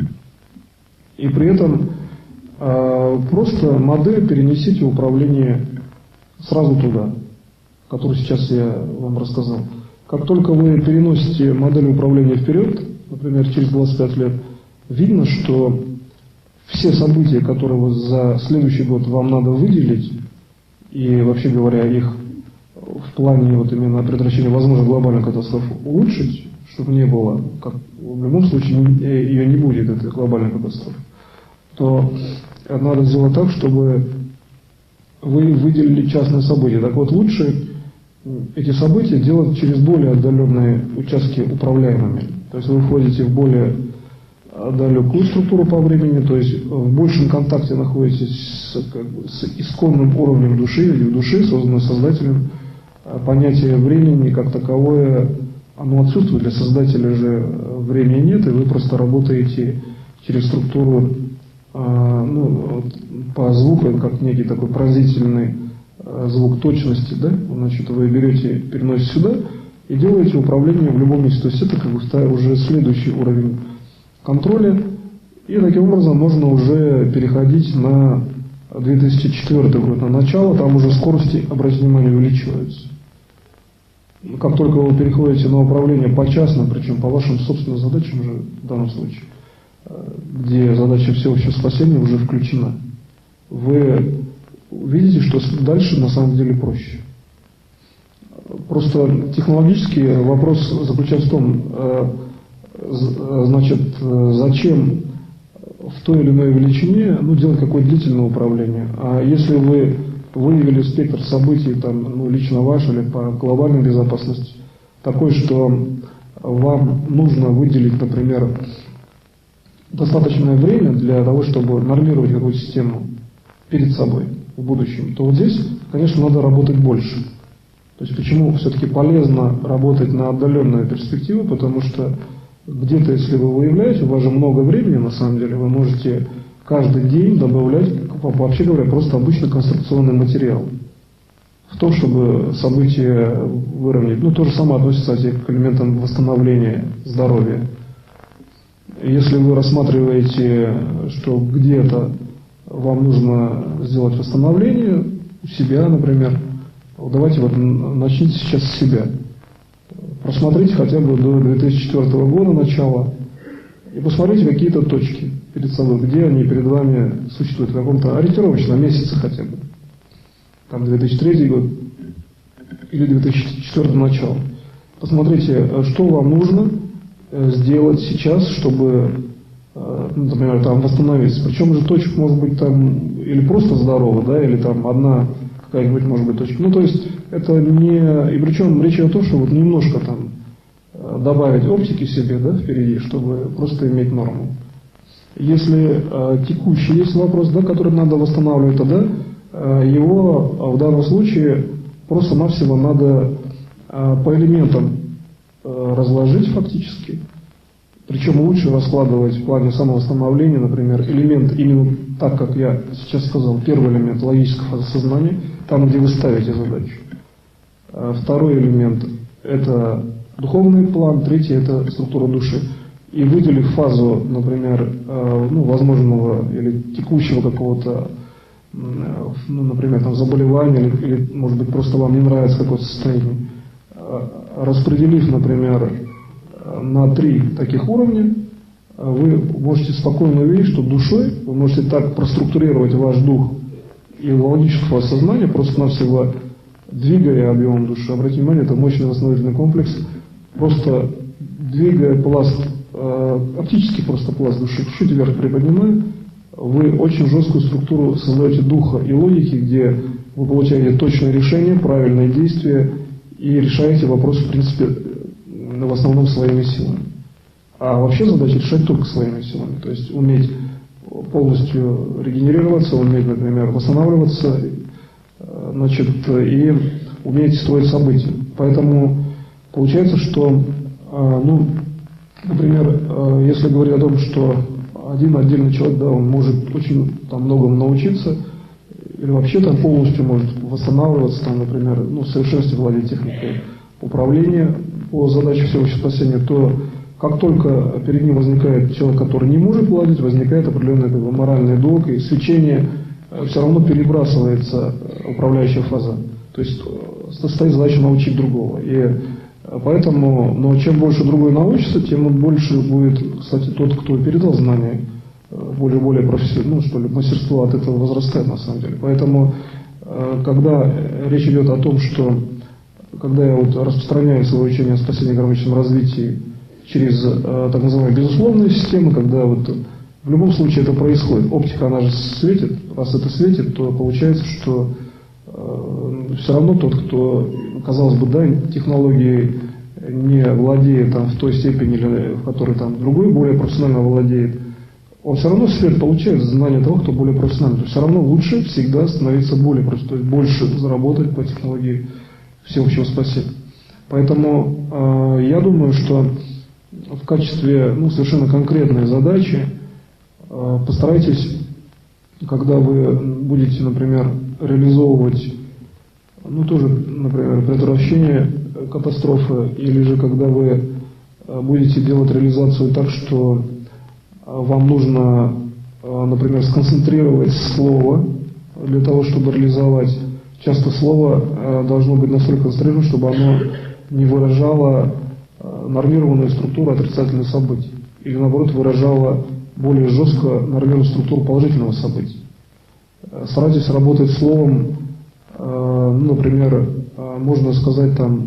И при этом просто модель перенесите управление сразу туда, которую сейчас я вам рассказал. Как только вы переносите модель управления вперед, например, через 25 лет, видно, что все события, которые за следующий год вам надо выделить, и вообще говоря, их в плане вот именно предотвращения возможной глобальной катастрофы улучшить, чтобы не было, как в любом случае ее не будет, этой глобальной катастрофы, то надо сделать так, чтобы вы выделили частные события. Так вот, лучше эти события делать через более отдаленные участки управляемыми. То есть вы входите в более далекую структуру по времени, то есть в большем контакте находитесь с исконным уровнем души, или в души, созданной создателем. Понятие времени как таковое, оно отсутствует, для создателя же времени нет, и вы просто работаете через структуру по звуку, как некий такой пронзительный звук точности, да? Значит, вы берете, переносите сюда и делаете управление в любом месте. То есть это как бы уже следующий уровень контроля, и таким образом можно уже переходить на 2004 год, на начало, там уже скорости, обратите внимание, увеличиваются. Как только вы переходите на управление почасно, причем по вашим собственным задачам уже в данном случае, где задача всеобщего спасения уже включена, вы видите, что дальше на самом деле проще. Просто технологически вопрос заключается в том, значит, зачем в той или иной величине делать какое-то длительное управление. А если вы выявили спектр событий, там, лично ваш или по глобальной безопасности, такой, что вам нужно выделить, например, достаточное время для того, чтобы нормировать какую-то систему перед собой в будущем, то вот здесь, конечно, надо работать больше. То есть почему все-таки полезно работать на отдаленную перспективу, потому что где-то, если вы выявляете, у вас же много времени, на самом деле, вы можете каждый день добавлять, вообще говоря, просто обычный конструкционный материал в том, чтобы события выровнять. То же самое относится, кстати, к элементам восстановления здоровья. Если вы рассматриваете, что где-то вам нужно сделать восстановление у себя, например, давайте начните сейчас с себя. Просмотрите хотя бы до 2004 года начала и посмотрите какие-то точки перед собой, где они перед вами существуют, в каком-то ориентировочном месяце хотя бы. Там 2003 год или 2004 начало. Посмотрите, что вам нужно сделать сейчас, чтобы, например, там восстановиться. Причем же точек может быть там или просто здорово, да, или там одна какая-нибудь может быть точка. То есть это не... И причем речь о том, что немножко там добавить оптики себе, да, впереди, чтобы просто иметь норму. Если текущий есть вопрос, да, который надо восстанавливать, тогда его в данном случае просто-навсего надо по элементам разложить фактически. Причем лучше раскладывать в плане самовосстановления, например, элемент именно так, как я сейчас сказал. Первый элемент — логического сознания, там, где вы ставите задачу. Второй элемент — это духовный план, третий — это структура души. И выделив фазу, например, возможного или текущего какого-то, например, там, заболевания, или, может быть, просто вам не нравится какое-то состояние, распределив, например, на 3 таких уровня, вы можете спокойно увидеть, что душой вы можете так проструктурировать ваш дух и логического сознания, просто-навсего двигая объемом души. Обратите внимание, это мощный восстановительный комплекс, просто двигая пласт, оптический просто пласт души, чуть-чуть вверх приподнимая, вы очень жесткую структуру создаете духа и логики, где вы получаете точное решение, правильное действие и решаете вопрос, в принципе, в основном своими силами. А вообще задача решать только своими силами. То есть уметь полностью регенерироваться, уметь, например, восстанавливаться, значит, и уметь строить события. Поэтому получается, что, например, если говорить о том, что один отдельный человек, да, он может очень многому научиться, или вообще там полностью может восстанавливаться, там, например, в совершенстве владеть техникой управления по задаче всеобщего спасения, то как только перед ним возникает человек, который не может владеть, возникает определенный моральный долг, и свечение все равно перебрасывается управляющая фаза. То есть стоит задача научить другого. И поэтому, чем больше другой научится, тем больше будет, кстати, тот, кто передал знания, более профессионально, мастерство от этого возрастает на самом деле. Поэтому, когда речь идет о том, что когда я распространяю свое учение о спасении и гармоническом развитии через так называемые безусловные системы, когда вот в любом случае это происходит. Оптика, она же светит, раз это светит, то получается, что все равно тот, кто, казалось бы, да, технологией не владеет там, в той степени, или в которой там другой более профессионально владеет, он все равно свет получает знание того, кто более профессионально. То есть все равно лучше всегда становиться более профессиональным, то есть больше заработать по технологии всеобщего спасения. Поэтому я думаю, что в качестве совершенно конкретной задачи постарайтесь, когда вы будете, например, реализовывать, тоже, например, предотвращение катастрофы, или же когда вы будете делать реализацию так, что вам нужно, например, сконцентрировать слово для того, чтобы реализовать. Часто слово должно быть настолько концентрировано, чтобы оно не выражало нормированную структуру отрицательных событий, или наоборот выражало более жестко нормированную структуру положительного события. Старайтесь работать словом, например, можно сказать там,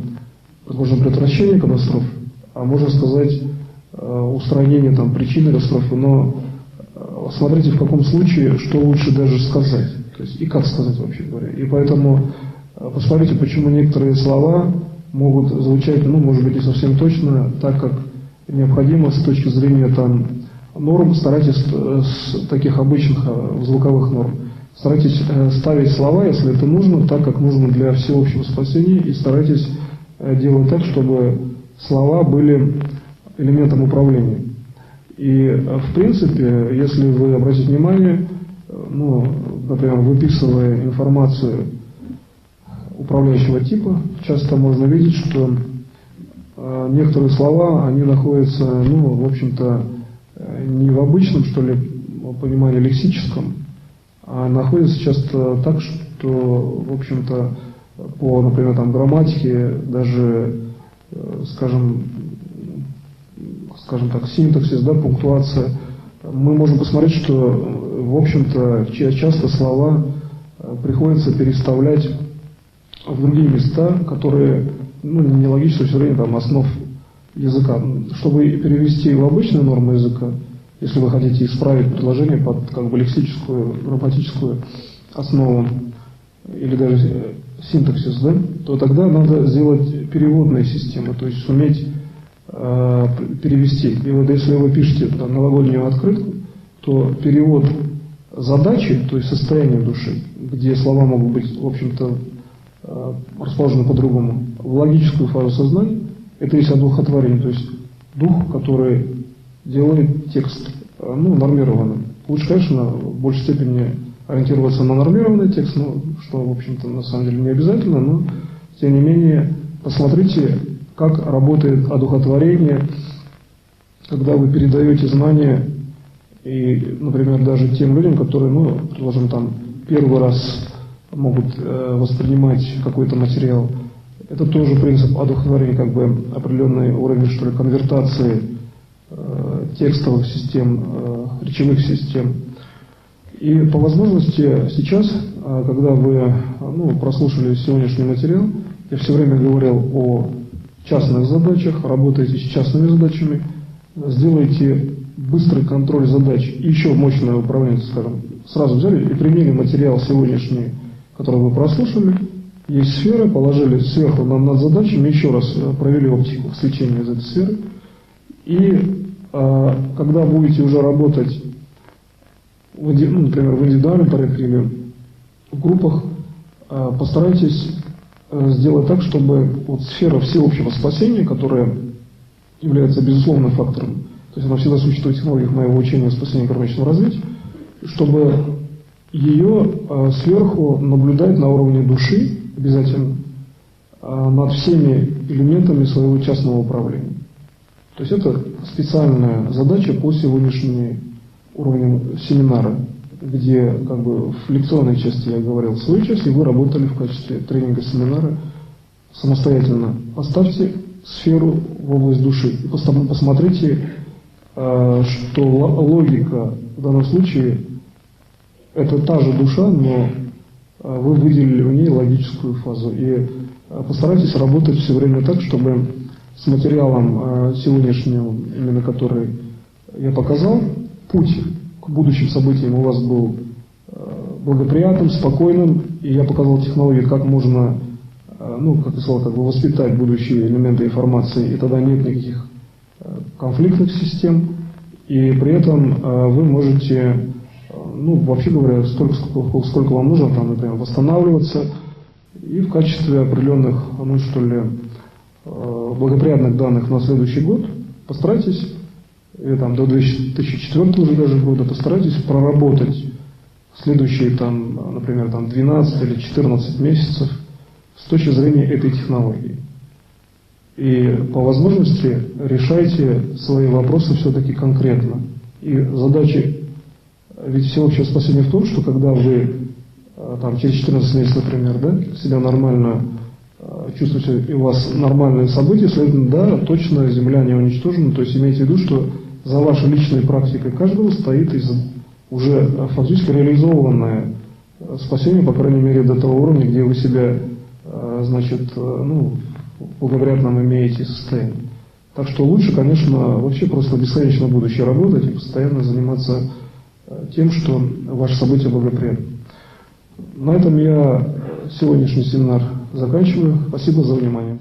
можно предотвращение катастроф, а можно сказать устранение там причины катастрофы, но смотрите, в каком случае, что лучше даже сказать, то есть и как сказать, вообще говоря. И поэтому посмотрите, почему некоторые слова могут звучать, может быть, не совсем точно, так как необходимо с точки зрения там норм. Старайтесь с таких обычных звуковых норм, старайтесь ставить слова, если это нужно, так как нужно для всеобщего спасения, и старайтесь делать так, чтобы слова были элементом управления. И в принципе, если вы обратите внимание, например, выписывая информацию управляющего типа, часто можно видеть, что некоторые слова, они находятся, в общем-то, не в обычном, что ли, понимании лексическом, а находятся часто так, что, в общем-то, по, например, там, грамматике, даже, скажем так, синтаксис, да, пунктуация, мы можем посмотреть, что, в общем-то, часто слова приходится переставлять в другие места, которые, не логично, все время там основ языка. Чтобы перевести в обычную норму языка, если вы хотите исправить предложение под лексическую, грамматическую основу или даже синтаксис, да, то тогда надо сделать переводные системы, то есть суметь перевести. И вот если вы пишете новогоднюю открытку, то перевод задачи, то есть состояние души, где слова могут быть, в общем-то, расположены по-другому, в логическую фазу сознания, это есть одухотворение, то есть дух, который делает текст нормированным. Лучше, конечно, в большей степени ориентироваться на нормированный текст, что, в общем-то, на самом деле не обязательно, но, тем не менее, посмотрите, как работает одухотворение, когда вы передаете знания, и, например, даже тем людям, которые, предположим, там, первый раз могут воспринимать какой-то материал. Это тоже принцип одухотворения, определенный уровень, что ли, конвертации текстовых систем, речевых систем. И по возможности сейчас, когда вы прослушали сегодняшний материал, я все время говорил о частных задачах, работаете с частными задачами, сделайте быстрый контроль задач и еще мощное управление, скажем, сразу взяли и применили материал сегодняшний, который вы прослушали, есть сферы, положили сверху над задачами, еще раз провели оптику свечения из этой сферы, и когда будете уже работать, например, в индивидуальном порядке или в группах, постарайтесь сделать так, чтобы сфера всеобщего спасения, которая является безусловным фактором, то есть она всегда существует в технологиях моего учения спасения гармоничного развития, чтобы ее сверху наблюдать на уровне души обязательно над всеми элементами своего частного управления. То есть это специальная задача по сегодняшнему уровню семинара, где в лекционной части я говорил свою часть, и вы работали в качестве тренинга семинара самостоятельно. Поставьте сферу в область души и посмотрите, что логика в данном случае это та же душа, но вы выделили в ней логическую фазу. И постарайтесь работать все время так, чтобы с материалом сегодняшним, именно который я показал, путь к будущим событиям у вас был благоприятным, спокойным, и я показал технологию, как можно, как я сказал, воспитать будущие элементы информации, и тогда нет никаких конфликтных систем, и при этом вы можете, вообще говоря, сколько вам нужно, там, например, восстанавливаться, и в качестве определенных, благоприятных данных на следующий год постарайтесь, или там до 2004 уже даже года, постарайтесь проработать следующие, например, 12 или 14 месяцев с точки зрения этой технологии. И по возможности решайте свои вопросы все-таки конкретно. И задача, ведь всеобщее спасение в том, что когда вы через 14 месяцев, например, себя нормально чувствуете, и у вас нормальные события, следовательно, да, точно Земля не уничтожена. То есть имейте в виду, что за вашей личной практикой каждого стоит уже фактически реализованное спасение, по крайней мере, до того уровня, где вы себя, в благоприятном имеете состояние. Так что лучше, конечно, вообще просто бесконечно будущее работать и постоянно заниматься тем, что ваше событие благоприятно. На этом я сегодняшний семинар заканчиваю. Спасибо за внимание.